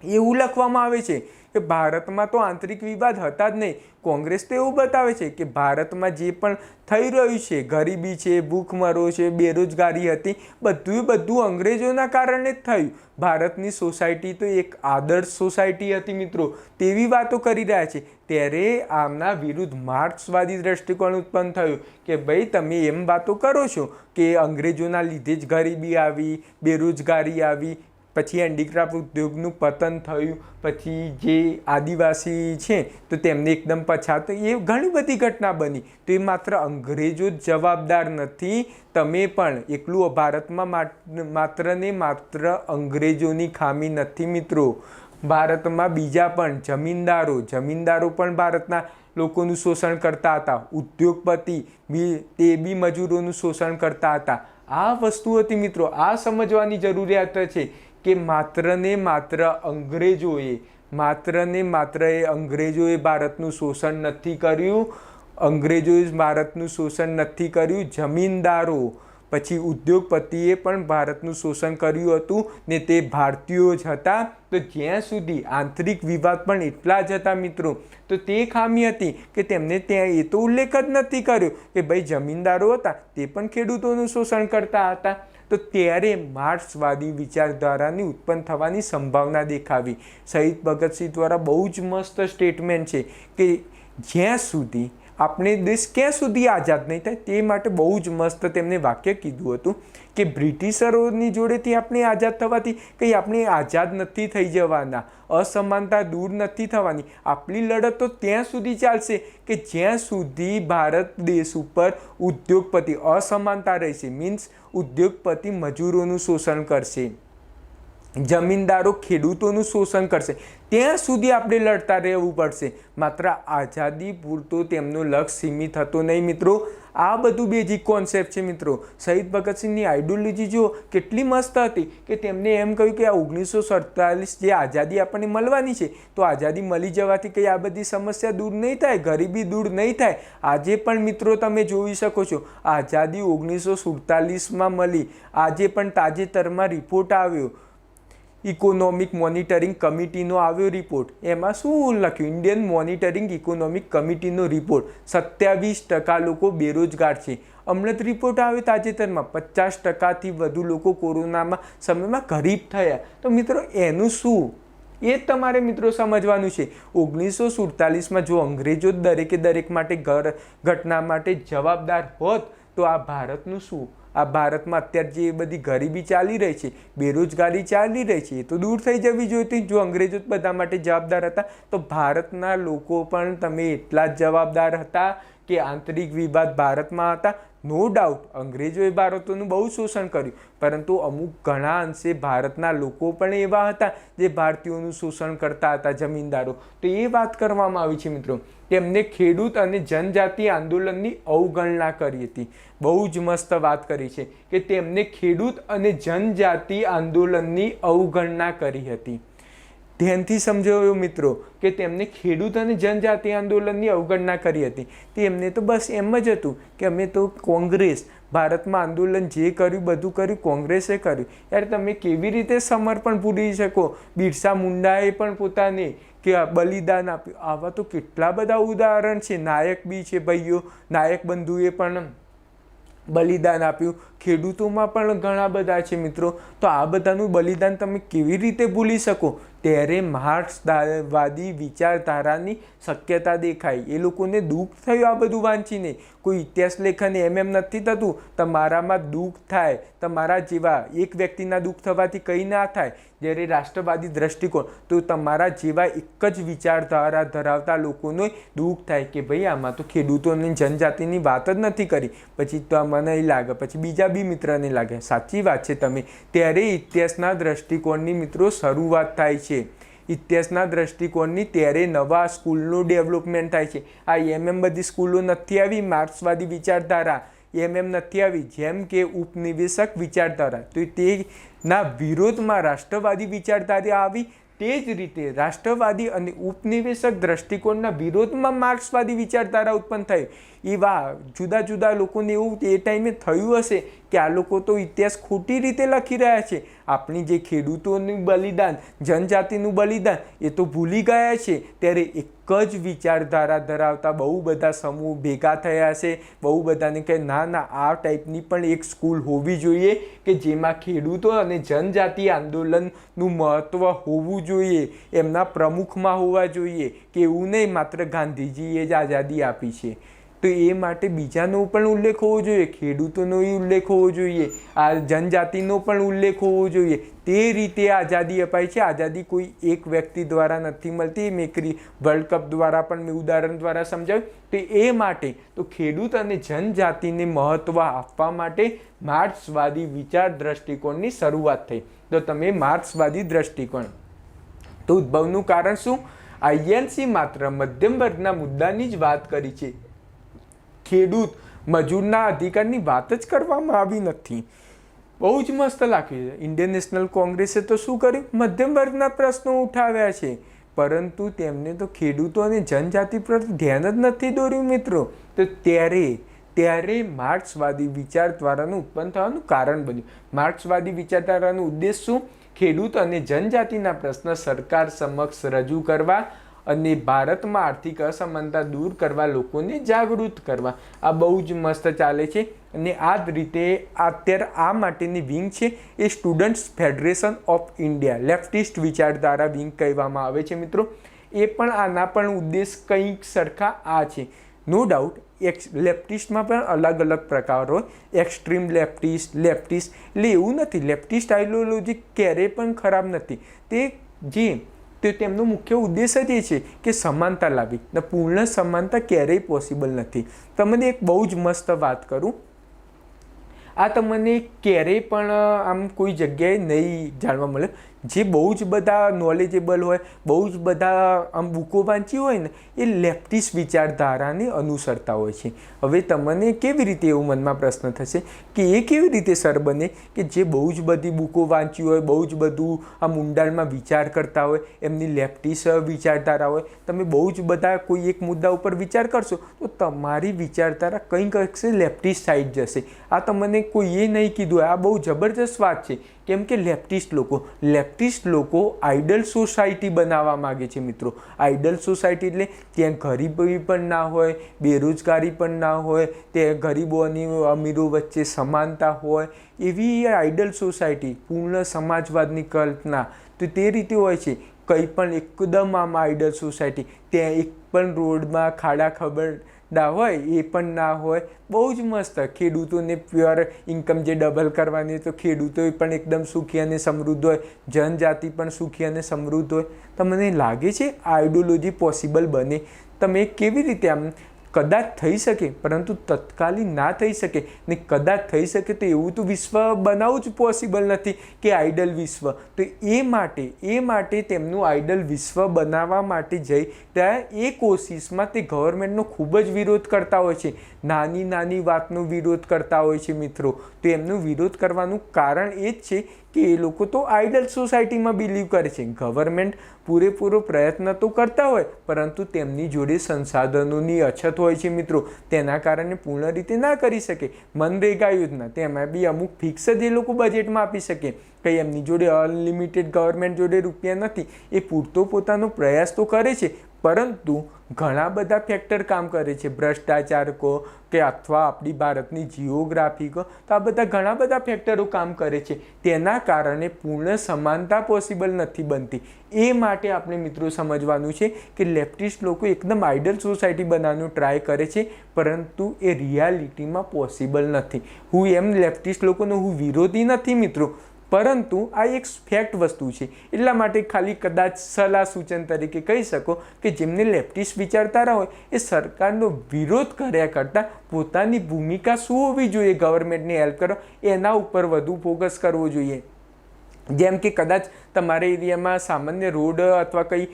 એવું લખવામાં આવે છે કે ભારતમાં તો આંતરિક વિવાદ હતા જ નહીં. કોંગ્રેસ તો એવું બતાવે છે કે ભારતમાં જે પણ થઈ રહ્યું છે, ગરીબી છે, ભૂખમરો છે, બેરોજગારી હતી, બધું અંગ્રેજોના કારણે જ થયું. ભારતની સોસાયટી તો એક આદર્શ સોસાયટી હતી મિત્રો, તેવી વાતો કરી રહ્યા છે. ત્યારે આમના વિરુદ્ધ માર્ક્સવાદી દ્રષ્ટિકોણ ઉત્પન્ન થયું કે ભાઈ તમે એમ વાતો કરો છો કે અંગ્રેજોના લીધે જ ગરીબી આવી, બેરોજગારી આવી, પછી હેન્ડીક્રાફ્ટ ઉદ્યોગનું પતન થયું, પછી જે આદિવાસી છે તો તેમને એકદમ પછાત, એ ઘણી બધી ઘટના બની. તો એ માત્ર અંગ્રેજો જ જવાબદાર નથી. તમે પણ એકલું ભારતમાં માત્ર ને માત્ર અંગ્રેજોની ખામી નથી મિત્રો. ભારતમાં બીજા પણ જમીનદારો પણ ભારતના લોકોનું શોષણ કરતા હતા. ઉદ્યોગપતિ તે બી મજૂરોનું શોષણ કરતા હતા. આ વસ્તુ હતી મિત્રો. આ સમજવાની જરૂરિયાત છે કે માત્ર ને માત્ર અંગ્રેજોએ ભારતનું શોષણ નથી કર્યું. ભારતનું શોષણ નથી કર્યું. જમીનદારો પછી ઉદ્યોગપતિએ પણ ભારતનું શોષણ કર્યું હતું ને તે ભારતીયો જ હતા. તો જ્યાં સુધી આંતરિક વિવાદ પણ એટલા જ હતા મિત્રો, તો તે ખામી હતી કે તેમને ત્યાં એ તો ઉલ્લેખ જ નથી કર્યો કે ભાઈ જમીનદારો હતા તે પણ ખેડૂતોનું શોષણ કરતા હતા. તો ત્યારે માર્ક્સવાદી વિચારધારાની ઉત્પન્ન થવાની સંભાવના દેખાવી. શહીદ ભગતસિંહ દ્વારા બહુ જ મસ્ત સ્ટેટમેન્ટ છે કે જ્યાં સુધી આપણે દેશ ક્યાં સુધી આઝાદ નહીં થાય તે માટે બહુ જ મસ્ત તેમને વાક્ય કીધું હતું કે બ્રિટિશરોની જોડેથી આપણે આઝાદ થવાથી કંઈ આપણે આઝાદ નથી થઈ જવાના, અસમાનતા દૂર નથી થવાની. આપણી લડત તો ત્યાં સુધી ચાલશે કે જ્યાં સુધી ભારત દેશ ઉપર ઉદ્યોગપતિ અસમાનતા રહેશે. મીન્સ ઉદ્યોગપતિ મજૂરોનું શોષણ કરશે, જમીનદારો ખેડૂતોનું શોષણ કરશે, ત્યાં સુધી આપણે લડતા રહેવું પડશે. માત્ર આઝાદી પૂરતો તેમનો લક્ષ્ય સીમિત હતો નહીં મિત્રો. આ બધું બેઝિક કોન્સેપ્ટ છે મિત્રો. શહીદ ભગતસિંહની આઈડિયોલોજી જો કેટલી મસ્ત હતી કે તેમને એમ કહ્યું કે આ 1947 જે આઝાદી આપણને મળવાની છે તો આઝાદી મળી જવાથી કંઈ આ બધી સમસ્યા દૂર નહીં થાય, ગરીબી દૂર નહીં થાય. આજે પણ મિત્રો તમે જોઈ શકો છો આઝાદી 1947માં મળી. આજે પણ તાજેતરમાં રિપોર્ટ આવ્યો, ઇકોનોમિક મોનિટરિંગ કમિટીનો આવ્યો રિપોર્ટ. એમાં શું લખ્યું? ઇન્ડિયન મોનિટરિંગ ઇકોનોમિક કમિટીનો રિપોર્ટ 27% લોકો બેરોજગાર છે. હમણાં જ રિપોર્ટ આવ્યો તાજેતરમાં 50%થી વધુ લોકો કોરોનામાં સમયમાં ગરીબ થયા. તો મિત્રો એનું શું એ તમારે મિત્રો સમજવાનું છે. 1947માં જો અંગ્રેજો દરેક માટે ઘટના માટે જવાબદાર હોત તો આ ભારતનું શું? આ ભારતમાં અત્યારે જે બધી ગરીબી ચાલી રહી છે, બેરોજગારી ચાલી રહી છે, એ તો દૂર થઈ જવી જોઈતી. જો અંગ્રેજો જ બધા માટે જવાબદાર હતા તો ભારતના લોકો પણ તમે એટલા જ જવાબદાર હતા કે આંતરિક વિવાદ ભારતમાં હતા. નો ડાઉટ અંગ્રેજોએ ભારતોનું બહુ શોષણ કર્યું, પરંતુ અમુક ઘણા અંશે ભારતના લોકો પણ એવા હતા જે ભારતીયોનું શોષણ કરતા હતા, જમીનદારો. તો એ વાત કરવામાં આવી છે મિત્રો. તેમને ખેડૂત અને જનજાતિ આંદોલનની અવગણના કરી હતી. બહુ જ મસ્ત વાત કરી છે કે તેમને ખેડૂત અને જનજાતિ આંદોલનની અવગણના કરી હતી. ધ્યાનથી સમજાવ્યો મિત્રો કે તેમને ખેડૂત અને જનજાતિ આંદોલનની અવગણના કરી હતી. તેમને તો બસ એમ જ હતું કે અમે તો કોંગ્રેસ, ભારતમાં આંદોલન જે કર્યું બધું કર્યું કોંગ્રેસે કર્યું. યાર તમે કેવી રીતે સમર્પણ ભૂલી શકો? બિરસા મુંડાએ પણ પોતાને કે બલિદાન આપ્યું. આવા તો કેટલા બધા ઉદાહરણ છે. નાયક બી છે ભાઈઓ, નાયક બંધુએ પણ બલિદાન આપ્યું. ખેડૂતોમાં પણ ઘણા બધા છે મિત્રો. તો આ બધાનું બલિદાન તમે કેવી રીતે ભૂલી શકો? ત્યારે માર્ક્સવાદી વિચારધારાની શક્યતા દેખાય. એ લોકોને દુઃખ થયું આ બધું વાંચીને. કોઈ ઇતિહાસ લેખન નથી થતું, તમારામાં દુઃખ થાય. તમારા જેવા એક વ્યક્તિના દુઃખ થવાથી કંઈ ના થાય. જ્યારે રાષ્ટ્રવાદી દ્રષ્ટિકોણ, તો તમારા જેવા એક જ વિચારધારા ધરાવતા લોકોને દુઃખ થાય કે ભાઈ આમાં તો ખેડૂતોની જનજાતિની વાત જ નથી કરી. પછી તો મને લાગે, પછી બીજા બી મિત્રને લાગે સાચી વાત છે તમે. ત્યારે ઇતિહાસના દ્રષ્ટિકોણની મિત્રો શરૂઆત થાય છે. ઇતિહાસના દ્રષ્ટિકોણની ત્યારે નવા સ્કૂલનું ડેવલપમેન્ટ થાય છે. આ બધી સ્કૂલો નથી આવી માર્ક્સવાદી વિચારધારા, નથી આવી, જેમ કે ઉપનિવેશક વિચારધારા, તો તેના વિરોધમાં રાષ્ટ્રવાદી વિચારધારા આવી. તે જ રીતે રાષ્ટ્રવાદી અને ઉપનિવેશક દ્રષ્ટિકોણના વિરોધમાં માર્ક્સવાદી વિચારધારા ઉત્પન્ન થઈ. એવા જુદા જુદા લોકોને એવું એ ટાઈમે થયું હશે કે આ લોકો તો ઇતિહાસ ખોટી રીતે લખી રહ્યા છે. આપણી જે ખેડૂતોનું બલિદાન, જનજાતિનું બલિદાન, એ તો ભૂલી ગયા છે. ત્યારે એક જ વિચારધારા ધરાવતા બહુ બધા સમૂહ ભેગા થયા છે. બહુ બધાને કહે ના ના, આ ટાઈપની પણ એક સ્કૂલ હોવી જોઈએ કે જેમાં ખેડૂતો અને જનજાતિ આંદોલનનું મહત્ત્વ હોવું જોઈએ, એમના પ્રમુખમાં હોવા જોઈએ, કે એવું નહીં માત્ર ગાંધીજીએ જ આઝાદી આપી છે. તો એ માટે બીજાનો પણ ઉલ્લેખ હોવો જોઈએ, ખેડૂતોનો ઉલ્લેખ હોવો જોઈએ, આ જનજાતિનો પણ ઉલ્લેખ હોવો જોઈએ. તે રીતે આઝાદી અપાય છે. આઝાદી કોઈ એક વ્યક્તિ દ્વારા નથી મળતી. મેં વર્લ્ડ કપ દ્વારા પણ મેં ઉદાહરણ દ્વારા સમજાવ્યું. તો એ માટે તો ખેડૂત અને જનજાતિને મહત્ત્વ આપવા માટે માર્ક્સવાદી વિચાર દ્રષ્ટિકોણની શરૂઆત થઈ. તો તમે માર્ક્સવાદી દ્રષ્ટિકોણ, તો ઉદ્ભવનું કારણ શું? આઈએનસી માત્ર મધ્યમ વર્ગના મુદ્દાની જ વાત કરી છે. ખેડૂત મજૂરના અધિકારની વાત જ કરવામાં આવી નથી. બહુ જ મસ્ત લાગ્યું છે. ઇન્ડિયન નેશનલ કોંગ્રેસે તો શું કર્યું? મધ્યમ વર્ગના પ્રશ્નો ઉઠાવ્યા છે, પરંતુ તેમને તો ખેડૂતો અને જનજાતિ પર ધ્યાન જ નથી દોર્યું મિત્રો. તો ત્યારે માર્ક્સવાદી વિચારધારાનું ઉત્પન્ન થવાનું કારણ બન્યું. માર્ક્સવાદી વિચારધારાનો ઉદ્દેશ શું? ખેડૂત અને જનજાતિના પ્રશ્ન સરકાર સમક્ષ રજૂ કરવા અને ભારતમાં આર્થિક અસમાનતા દૂર કરવા, લોકોને જાગૃત કરવા. આ બહુ જ મસ્ત ચાલે છે. અને આ જ રીતે અત્યારે આ માટેની વિંગ છે એ students federation of India, leftist વિચારધારા વિંગ કહેવામાં આવે છે મિત્રો. એ પણ આના પણ ઉદ્દેશ કંઈક સરખા આ છે. નો ડાઉટ લેફ્ટિસ્ટમાં પણ અલગ અલગ પ્રકાર હોય. એક્સ્ટ્રીમ લેફ્ટિસ્ટ એટલે એવું નથી. લેફ્ટિસ્ટ આઈડિયોલોજી ક્યારેય પણ ખરાબ નથી. તો તેમનો મુખ્ય ઉદ્દેશ જ એ છે કે સમાનતા લાવી. ને પૂર્ણ સમાનતા ક્યારેય પોસિબલ નથી. તમને એક બહુ જ મસ્ત વાત કરું. આ તમને ક્યારેય પણ આમ કોઈ જગ્યાએ નહીં જાણવા મળે. જે બહુ જ બધા નોલેજેબલ હોય, બહુ જ બધા આમ બુકો વાંચી હોય ને, એ લેફ્ટિસ્ટ વિચારધારાને અનુસરતા હોય છે. હવે તમને કેવી રીતે એવું મનમાં પ્રશ્ન થશે કે એ કેવી રીતે સર બને કે જે બહુ જ બધી બુકો વાંચી હોય, બહુ જ બધું આમ ઊંડાણમાં વિચાર કરતા હોય, એમની લેફ્ટિસ્ટ વિચારધારા હોય, તમે બહુ જ બધા કોઈ એક મુદ્દા ઉપર વિચાર કરશો તો તમારી વિચારધારા કંઈક અંશે લેફ્ટિસ્ટ સાઈડ જશે. આ તમને કોઈએ નહીં કીધું. આ બહુ જબરજસ્ત વાત છે. કેમ કે લેફ્ટિસ્ટ લોકો આઇડલ સોસાયટી બનાવવા માગે છે મિત્રો. આઇડલ સોસાયટી એટલે ત્યાં ગરીબી પણ ના હોય, બેરોજગારી પણ ના હોય, ત્યાં ગરીબો અને અમીરો વચ્ચે સમાનતા હોય, એવી આઇડલ સોસાયટી, પૂર્ણ સમાજવાદની કલ્પના. તો તે રીતે હોય છે. કંઈ પણ એકદમ આમ આઇડલ સોસાયટી, ત્યાં એક પણ રોડમાં ખાડા ખબરડા હોય એ પણ ના હોય. બહુ જ મસ્ત. ખેડૂતોને પ્યોર ઇન્કમ જે ડબલ કરવાની, તો ખેડૂતો પણ એકદમ સુખી અને સમૃદ્ધ હોય, જનજાતિ પણ સુખી અને સમૃદ્ધ હોય. તમને લાગે છે આઈડિયોલોજી પોસિબલ બને? તમે કેવી રીતે આમ કદાચ થઈ શકે, પરંતુ તત્કાલીન ના થઈ શકે. ને કદાચ થઈ શકે તો એવું તો વિશ્વ બનાવવું જ પોસિબલ નથી કે આઇડલ વિશ્વ. તો એ માટે તેમનું આઇડલ વિશ્વ બનાવવા માટે જઈ ત્યાં એ કોશિશમાં તે ગવર્મેન્ટનો ખૂબ જ વિરોધ કરતા હોય છે. નાની વાતનો વિરોધ કરતા હોય છે મિત્રો. તો એમનો વિરોધ કરવાનું કારણ એ જ છે કે એ લોકો તો આઇડલ સોસાયટીમાં બિલીવ કરે છે. ગવર્મેન્ટ પૂરેપૂરો પ્રયત્ન તો કરતા હોય, પરંતુ તેમની જોડે સંસાધનોની અછત હોય છે મિત્રો. તેના કારણે પૂર્ણ રીતે ના કરી શકે. મનરેગા યોજના, તેમાં બી અમુક ફિક્સ જ એ લોકો બજેટમાં આપી શકે. કંઈ એમની જોડે અનલિમિટેડ ગવર્મેન્ટ જોડે રૂપિયા નથી. એ પૂરતો પોતાનો પ્રયાસ તો કરે છે, પરંતુ ઘણા બધા ફેક્ટર કામ કરે છે, ભ્રષ્ટાચાર કહો કે અથવા આપણી ભારતની જિયોગ્રાફી કહો, તો આ બધા ઘણા બધા ફેક્ટરો કામ કરે છે. તેના કારણે પૂર્ણ સમાનતા પોસિબલ નથી બનતી. એ માટે આપણે મિત્રો સમજવાનું છે કે લેફ્ટિસ્ટ લોકો એકદમ આઇડલ સોસાયટી બનાવવાનું ટ્રાય કરે છે, પરંતુ એ રિયાલિટીમાં પોસિબલ નથી. હું લેફ્ટિસ્ટ લોકોનો વિરોધી નથી મિત્રો, પરંતુ આ એક ફેક્ટ વસ્તુ છે. એટલા માટે ખાલી કદાચ સલાહ સૂચન તરીકે કહી શકો કે જેમને લેફ્ટિસ્ટ વિચારધારા હોય એ સરકારનો વિરોધ કર્યા કરતાં પોતાની ભૂમિકા શું હોવી જોઈએ ગવર્મેન્ટને હેલ્પ કરો એના ઉપર વધુ ફોકસ કરવો જોઈએ. જેમ કે કદાચ તમારા એરિયામાં સામાન્ય રોડ અથવા કંઈ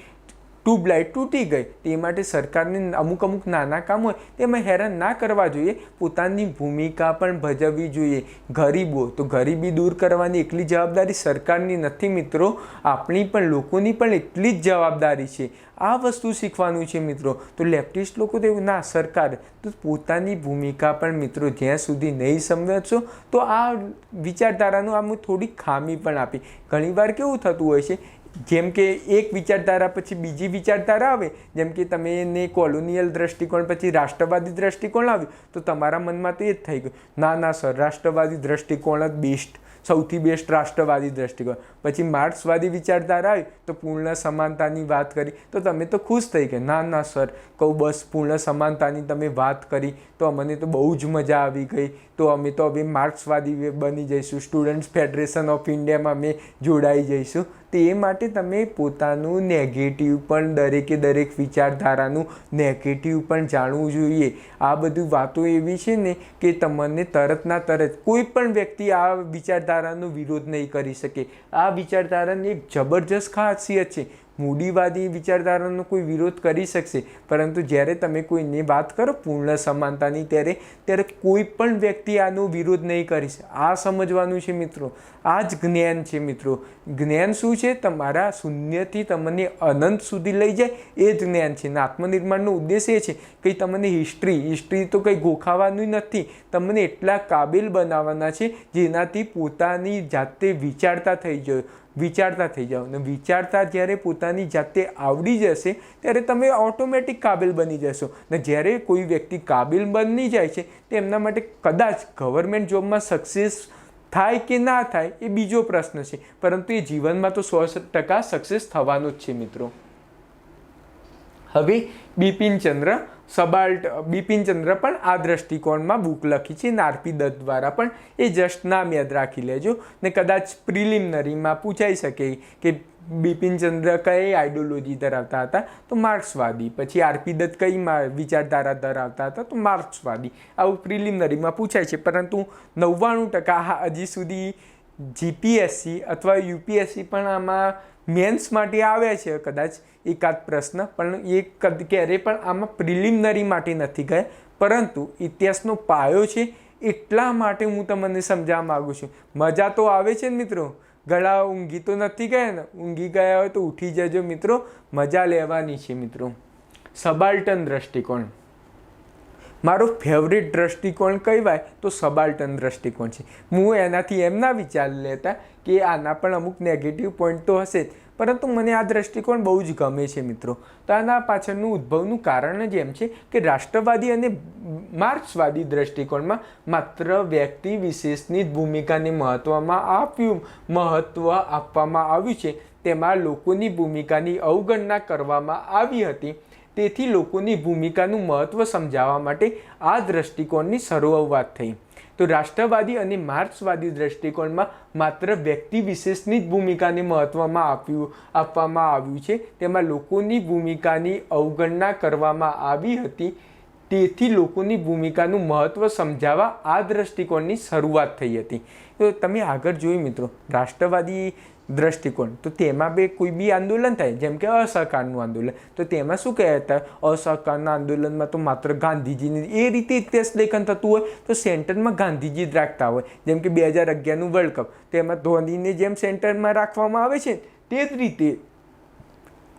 ટ્યુબલાઇટ તૂટી ગઈ, તે માટે સરકારને અમુક નાના કામ હોય તેમાં હેરાન ના કરવા જોઈએ, પોતાની ભૂમિકા પણ ભજવવી જોઈએ. ગરીબો તો ગરીબી દૂર કરવાની એકલી જવાબદારી સરકારની નથી મિત્રો, આપણી પણ લોકોની પણ એટલી જ જવાબદારી છે. આ વસ્તુ શીખવાનું છે મિત્રો. તો લેફ્ટિસ્ટ લોકો તો એવું ના, સરકાર તો પોતાની ભૂમિકા પણ મિત્રો જ્યાં સુધી નહીં સમજશો તો આ વિચારધારાનું આમ થોડી ખામી પણ આપી. ઘણીવાર કેવું થતું હોય છે, જેમ કે એક વિચારધારા પછી બીજી વિચારધારા આવે, જેમ કે તમે એને કોલોનિયલ દ્રષ્ટિકોણ પછી રાષ્ટ્રવાદી દ્રષ્ટિકોણ આવ્યું તો તમારા મનમાં તો એ જ થઈ ગયું, ના સર રાષ્ટ્રવાદી દ્રષ્ટિકોણ જ બેસ્ટ, સૌથી બેસ્ટ રાષ્ટ્રવાદી દ્રષ્ટિકોણ. પછી માર્ક્સવાદી વિચારધારા આવી તો પૂર્ણ સમાનતાની વાત કરી તો તમે તો ખુશ થઈ ગયા, ના સર કહું બસ પૂર્ણ સમાનતાની તમે વાત કરી તો અમને તો બહુ જ મજા આવી ગઈ, તો અમે તો હવે માર્ક્સવાદી બની જઈશું, સ્ટુડન્ટ્સ ફેડરેશન ઓફ ઇન્ડિયામાં અમે જોડાઈ જઈશું. તો એ માટે તમે પોતાનું નેગેટિવ પણ દરેક વિચારધારાનું નેગેટિવ પણ જાણવું જોઈએ. આ બધી વાતો એવી છે ને કે તમને તરત કોઈ પણ વ્યક્તિ આ વિચારધારાનો વિરોધ નહીં કરી શકે. આ વિચારધારાની એક જબરજસ્ત ખાસિયત છે. મૂડીવાદી વિચારધારાનો કોઈ વિરોધ કરી શકશે, પરંતુ જ્યારે તમે કોઈને વાત કરો પૂર્ણ સમાનતાની ત્યારે કોઈ પણ વ્યક્તિ આનો વિરોધ નહીં કરી શકે. આ સમજવાનું છે મિત્રો. આ જ જ્ઞાન છે મિત્રો. જ્ઞાન શું છે? તમારા શૂન્યથી તમને અનંત સુધી લઈ જાય એ જ જ્ઞાન છે. અને આત્મનિર્માણનો ઉદ્દેશ એ છે કે તમને હિસ્ટ્રી તો કંઈ ગોખાવાનું નથી, તમને એટલા કાબિલ બનાવવાના છે જેનાથી પોતાની જાતે વિચારતા થઈ જાઓ. અને વિચારતા જ્યારે પોતાની જાતે આવડી જશે ત્યારે તમે ઓટોમેટિક કાબિલ બની જશો. અને જ્યારે કોઈ વ્યક્તિ કાબિલ બની જાય છે તો એમના માટે કદાચ ગવર્મેન્ટ જોબમાં સક્સેસ થાય કે ના થાય એ બીજો પ્રશ્ન છે, પરંતુ એ જીવનમાં તો 100% સક્સેસ થવાનું જ છે મિત્રો. હવે બિપિનચંદ્ર પણ આ દ્રષ્ટિકોણમાં બુક લખી છે, આરપી દત્ત દ્વારા પણ. એ જસ્ટ નામ યાદ રાખી લેજો. ને કદાચ પ્રિલિમિનરીમાં પૂછાઈ શકે કે બિપિનચંદ્ર કઈ આઈડિયોલોજી ધરાવતા હતા, તો માર્ક્સવાદી. પછી આરપી દત્ત કઈ વિચારધારા ધરાવતા હતા, તો માર્ક્સવાદી. આવું પ્રિલિમિનરીમાં પૂછાય છે, પરંતુ 99% હજી સુધી જીપીએસસી અથવા યુપીએસસી પણ આમાં મેન્સ માટે આવ્યા છે, કદાચ એકાદ પ્રશ્ન, પણ એ ક્યારેય પણ આમાં પ્રિલિમિનરી માટે નથી ગયા. પરંતુ ઇતિહાસનો પાયો છે એટલા માટે હું તમને સમજાવવા માગું છું. મજા તો આવે છે ને મિત્રો, ગળા ઊંઘી તો નથી ગયા ને? ઊંઘી ગયા હોય તો ઉઠી જજો મિત્રો, મજા લેવાની છે મિત્રો. સબાલ્ટન દ્રષ્ટિકોણ મારો ફેવરેટ દ્રષ્ટિકોણ કહેવાય તો સબાલ્ટન દ્રષ્ટિકોણ છે. હું એનાથી એમ ના વિચાર લેતા કે આના પણ અમુક નેગેટિવ પોઈન્ટ તો હશે જ, પરંતુ મને આ દ્રષ્ટિકોણ બહુ જ ગમે છે મિત્રો. તો આના પાછળનું ઉદ્ભવનું કારણ જ એમ છે કે રાષ્ટ્રવાદી અને માર્ક્સવાદી દ્રષ્ટિકોણમાં માત્ર વ્યક્તિ વિશેષની જ ભૂમિકાને મહત્ત્વ આપવામાં આવ્યું છે. તેમાં લોકોની ભૂમિકાની અવગણના કરવામાં આવી હતી. તેથી લોકોની ભૂમિકાનું મહત્ત્વ સમજાવવા માટે આ દ્રષ્ટિકોણની શરૂઆત થઈ. તો રાષ્ટ્રવાદી અને માર્ક્સવાદી દ્રષ્ટિકોણમાં માત્ર વ્યક્તિ વિશેષની જ ભૂમિકાને આપવામાં આવ્યું છે. તેમાં લોકોની ભૂમિકાની અવગણના કરવામાં આવી હતી. તેથી લોકોની ભૂમિકાનું મહત્ત્વ સમજાવવા આ દ્રષ્ટિકોણની શરૂઆત થઈ હતી. તો તમે આગળ જોયું મિત્રો, રાષ્ટ્રવાદી દ્રષ્ટિકોણ, તો તેમાં કોઈ બી આંદોલન થાય, જેમ કે અસહકારનું આંદોલન, તો તેમાં શું કહેતા? અસહકારના આંદોલનમાં તો માત્ર ગાંધીજીની એ રીતે ઇતિહાસ લેખન થતું હોય તો સેન્ટરમાં ગાંધીજી જ રાખતા હોય. જેમ કે 2011નું વર્લ્ડ કપ, તેમાં ધોનીને જેમ સેન્ટરમાં રાખવામાં આવે છે તે જ રીતે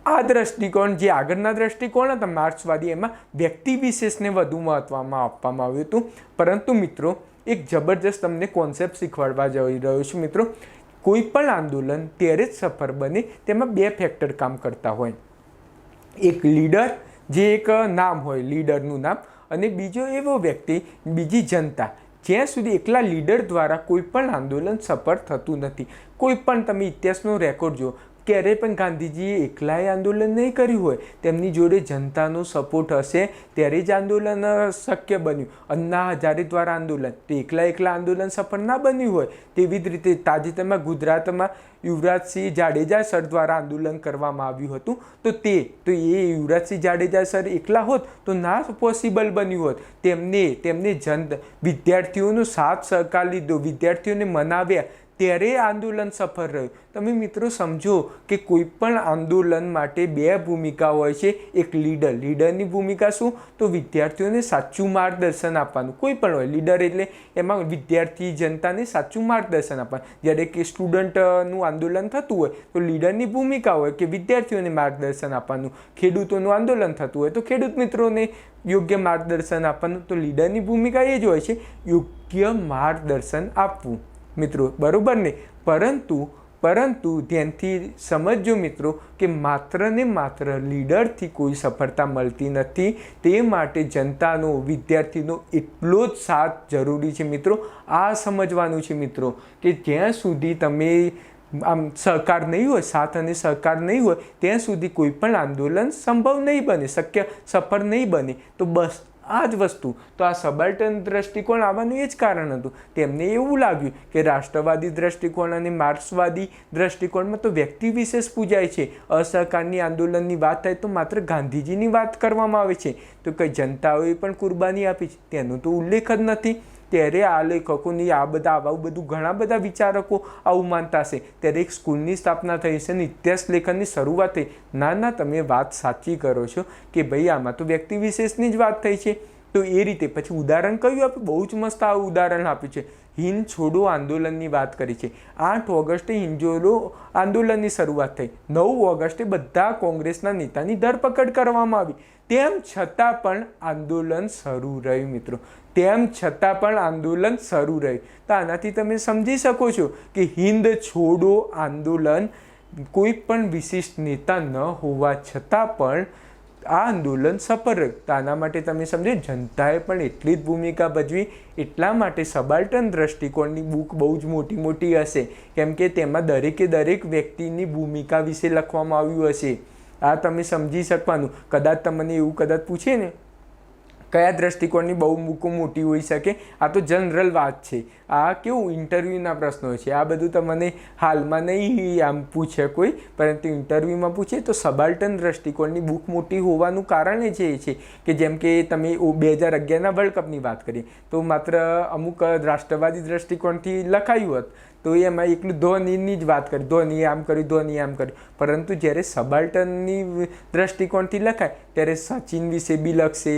આ દ્રષ્ટિકોણ, જે આગળના દ્રષ્ટિકોણ હતા માર્ક્સવાદી, એમાં વ્યક્તિ વિશેષને વધુ મહત્વ આપવામાં આવ્યું હતું. પરંતુ મિત્રો એક જબરજસ્ત તમને કોન્સેપ્ટ શીખવાડવા જઈ રહ્યો છું મિત્રો. કોઈ પણ આંદોલન ત્યારે જ સફળ બને તેમાં બે ફેક્ટર કામ કરતા હોય. એક લીડર, જે એક નામ હોય લીડરનું નામ, અને બીજો એવો વ્યક્તિ, બીજી જનતા. જ્યાં સુધી એકલા લીડર દ્વારા કોઈ પણ આંદોલન સફળ થતું નથી. કોઈ પણ તમે ઇતિહાસનો રેકોર્ડ જુઓ, ક્યારેય પણ ગાંધીજીએ એકલાએ આંદોલન નહીં કર્યું હોય, તેમની જોડે જનતાનો સપોર્ટ હશે ત્યારે જ આંદોલન શક્ય બન્યું. અન્ના હજારે દ્વારા આંદોલન, તે એકલા આંદોલન સફળ ના બન્યું હોય. તેવી જ રીતે તાજેતરમાં ગુજરાતમાં યુવરાજસિંહ જાડેજા સર દ્વારા આંદોલન કરવામાં આવ્યું હતું. તો એ યુવરાજસિંહ જાડેજા સર એકલા હોત તો ના પોસિબલ બન્યું હોત. તેમને વિદ્યાર્થીઓનો સાથ સહકાર લીધો, વિદ્યાર્થીઓને મનાવ્યા, ત્યારે આંદોલન સફળ રહ્યું. તમે મિત્રો સમજો કે કોઈ પણ આંદોલન માટે બે ભૂમિકા હોય છે. એક લીડરની ભૂમિકા શું? તો વિદ્યાર્થીઓને સાચું માર્ગદર્શન આપવાનું. કોઈ પણ હોય, લીડર એટલે એમાં વિદ્યાર્થી જનતાને સાચું માર્ગદર્શન આપવાનું. જ્યારે કે સ્ટુડન્ટનું આંદોલન થતું હોય તો લીડરની ભૂમિકા હોય કે વિદ્યાર્થીઓને માર્ગદર્શન આપવાનું. ખેડૂતોનું આંદોલન થતું હોય તો ખેડૂત મિત્રોને યોગ્ય માર્ગદર્શન આપવાનું. તો લીડરની ભૂમિકા એ જ હોય છે, યોગ્ય માર્ગદર્શન આપવું મિત્રો, બરાબર ને? પરંતુ ધ્યાનથી સમજજો મિત્રો કે માત્ર ને માત્ર લીડરથી કોઈ સફળતા મળતી નથી. તે માટે જનતાનો, વિદ્યાર્થીનો એટલો જ સાથ જરૂરી છે મિત્રો. આ સમજવાનું છે મિત્રો કે જ્યાં સુધી તમે આમ સહકાર નહીં હોય, સાથ અને સહકાર નહીં હોય, ત્યાં સુધી કોઈ પણ આંદોલન સંભવ નહીં બને, સફળ નહીં બને. તો બસ આ જ વસ્તુ. તો આ સબાલ્ટર્ન દ્રષ્ટિકોણ આવવાનું એ જ કારણ હતું. તેમને એવું લાગ્યું કે રાષ્ટ્રવાદી દ્રષ્ટિકોણ અને માર્ક્સવાદી દ્રષ્ટિકોણમાં તો વ્યક્તિ વિશેષ પૂજાય છે. અસહકારની આંદોલનની વાત થાય તો માત્ર ગાંધીજીની વાત કરવામાં આવે છે. તો કઈ જનતાઓએ પણ કુરબાની આપી છે તેનો તો ઉલ્લેખ જ નથી. ત્યારે આ લેખકોની આવું બધું ઘણા બધા વિચારકો આવું માનતા હશે. ત્યારે એક સ્કૂલની સ્થાપના થઈ છે અને ઇતિહાસ લેખનની શરૂઆત થઈ. ના, તમે વાત સાચી કરો છો કે ભાઈ આમાં તો વ્યક્તિ વિશેષની જ વાત થઈ છે. તો એ રીતે પછી ઉદાહરણ કયું આપ્યું? બહુ જ મસ્ત આવું ઉદાહરણ આપ્યું છે. હિંદ છોડો આંદોલનની વાત કરી છે. 8 ઓગસ્ટે હિંદ છોડો આંદોલનની શરૂઆત થઈ. 9 ઓગસ્ટે બધા કોંગ્રેસના નેતાની ધરપકડ કરવામાં આવી. તેમ છતાં પણ આંદોલન શરૂ રહ્યું મિત્રો. તો આનાથી તમે સમજી શકો છો કે હિંદ છોડો આંદોલન કોઈ પણ વિશિષ્ટ નેતા ન હોવા છતાં પણ આ આંદોલન સફળ રહ્યું. તો આના માટે તમે સમજો, જનતાએ પણ એટલી જ ભૂમિકા ભજવી. એટલા માટે સબાલ્ટર્ન દ્રષ્ટિકોણની બુક બહુ જ મોટી હશે, કેમ કે તેમાં દરેક વ્યક્તિની ભૂમિકા વિશે લખવામાં આવ્યું હશે. આ તમે સમજી શકવાનું. કદાચ તમને એવું પૂછે ને કયા દ્રષ્ટિકોણની બહુ બુકો મોટી હોઈ શકે, આ તો જનરલ વાત છે. આ કેવું ઇન્ટરવ્યૂના પ્રશ્નો છે. આ બધું તમને હાલમાં નહીં આમ પૂછે કોઈ, પરંતુ ઇન્ટરવ્યૂમાં પૂછે તો સબાલ્ટર્ન દ્રષ્ટિકોણની બુક મોટી હોવાનું કારણ એ છે કે જેમ કે તમે 2011ના વર્લ્ડ કપની વાત કરીએ તો માત્ર અમુક રાષ્ટ્રવાદી દ્રષ્ટિકોણથી લખાયું હોત તો એમાં એકલું ધોનીની જ વાત કરી, ધોનીએ આમ કર્યું. પરંતુ જ્યારે સબાલ્ટર્નની દ્રષ્ટિકોણથી લખાય ત્યારે સચિન વિશે બી લખશે,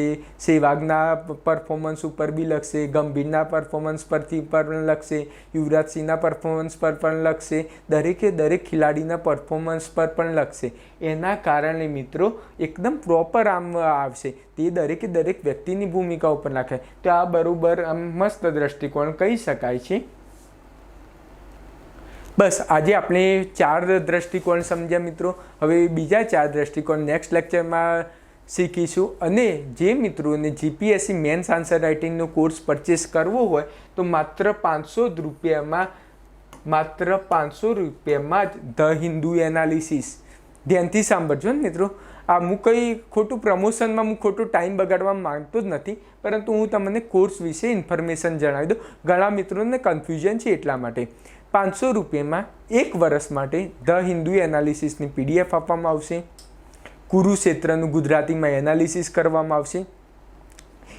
સહેવાગના પરફોર્મન્સ ઉપર બી લખશે, ગંભીરના પરફોર્મન્સ પરથી પણ લખશે, યુવરાજસિંહના પરફોર્મન્સ પર પણ લખશે, દરેક ખેલાડીના પરફોર્મન્સ પર પણ લખશે. એના કારણે મિત્રો એકદમ પ્રોપર આમ આવશે. તે દરેક વ્યક્તિની ભૂમિકા ઉપર લખાય. તો આ બરાબર આમ મસ્ત દ્રષ્ટિકોણ કહી શકાય છે. બસ આજે આપણે 4 દ્રષ્ટિકોણ સમજ્યા મિત્રો. હવે બીજા 4 દ્રષ્ટિકોણ નેક્સ્ટ લેક્ચરમાં શીખીશું. અને જે મિત્રોને જીપીએસસી મેન્સ આન્સર રાઇટિંગનો કોર્સ પરચેસ કરવો હોય તો માત્ર 500 રૂપિયામાં જ ધ હિન્દુ એનાલિસિસ. ધ્યાનથી સાંભળજો ને મિત્રો. આ હું કંઈ ખોટું પ્રમોશનમાં હું ખોટો ટાઈમ બગાડવા માંગતો જ નથી, પરંતુ હું તમને કોર્સ વિશે ઇન્ફોર્મેશન જણાવી દઉં. ઘણા મિત્રોને કન્ફ્યુઝન છે એટલા માટે. 500 રૂપિયામાં 1 વર્ષ માટે ધ હિન્દુ એનાલિસિસની PDF આપવામાં આવશે. કુરુક્ષેત્રનું ગુજરાતીમાં એનાલિસિસ કરવામાં આવશે.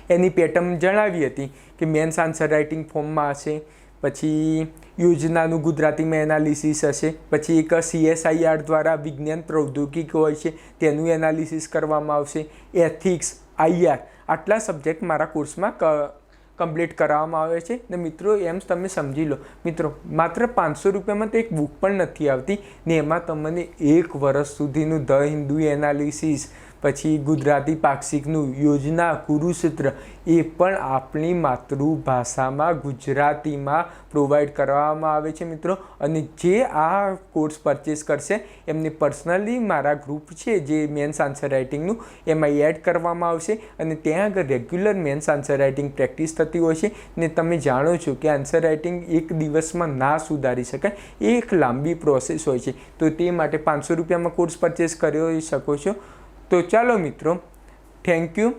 એની પેટર્ન જણાવી હતી કે મેન્સ આન્સર રાઇટિંગ ફોર્મમાં હશે, પછી યોજનાનું ગુજરાતીમાં એનાલિસિસ હશે, પછી એક CSIR દ્વારા વિજ્ઞાન પ્રૌદ્યોગિક હોય છે તેનું એનાલિસિસ કરવામાં આવશે, એથિક્સ, IR આટલા સબ્જેક્ટ મારા કોર્સમાં કમ્પ્લીટ કરાવવામાં આવે છે. ને મિત્રો એમ તમે સમજી લો મિત્રો, માત્ર 500 રૂપિયામાં તો એક બુક પણ નથી આવતી ને એમાં તમને 1 વર્ષ સુધીનું ધ હિન્દુ એનાલિસિસ પછી ગુજરાતી પાક્ષિકનું યોજના કુરુક્ષેત્ર એ પણ આપણી માતૃભાષામાં ગુજરાતીમાં પ્રોવાઈડ કરવામાં આવે છે મિત્રો. અને જે આ કોર્સ પરચેસ કરશે એમને પર્સનલી મારા ગ્રુપ છે જે મેન્સ આન્સર રાઇટિંગનું એમાં એડ કરવામાં આવશે અને ત્યાં આગળ regular mains answer writing practice થતી હોય છે. ને તમે જાણો છો કે આન્સર રાઇટિંગ એક દિવસમાં ના સુધારી શકાય, એ એક લાંબી પ્રોસેસ હોય છે. તો તે માટે 500 રૂપિયામાં કોર્સ પરચેસ કરી શકો છો. તો ચાલો મિત્રો, થેન્ક યુ.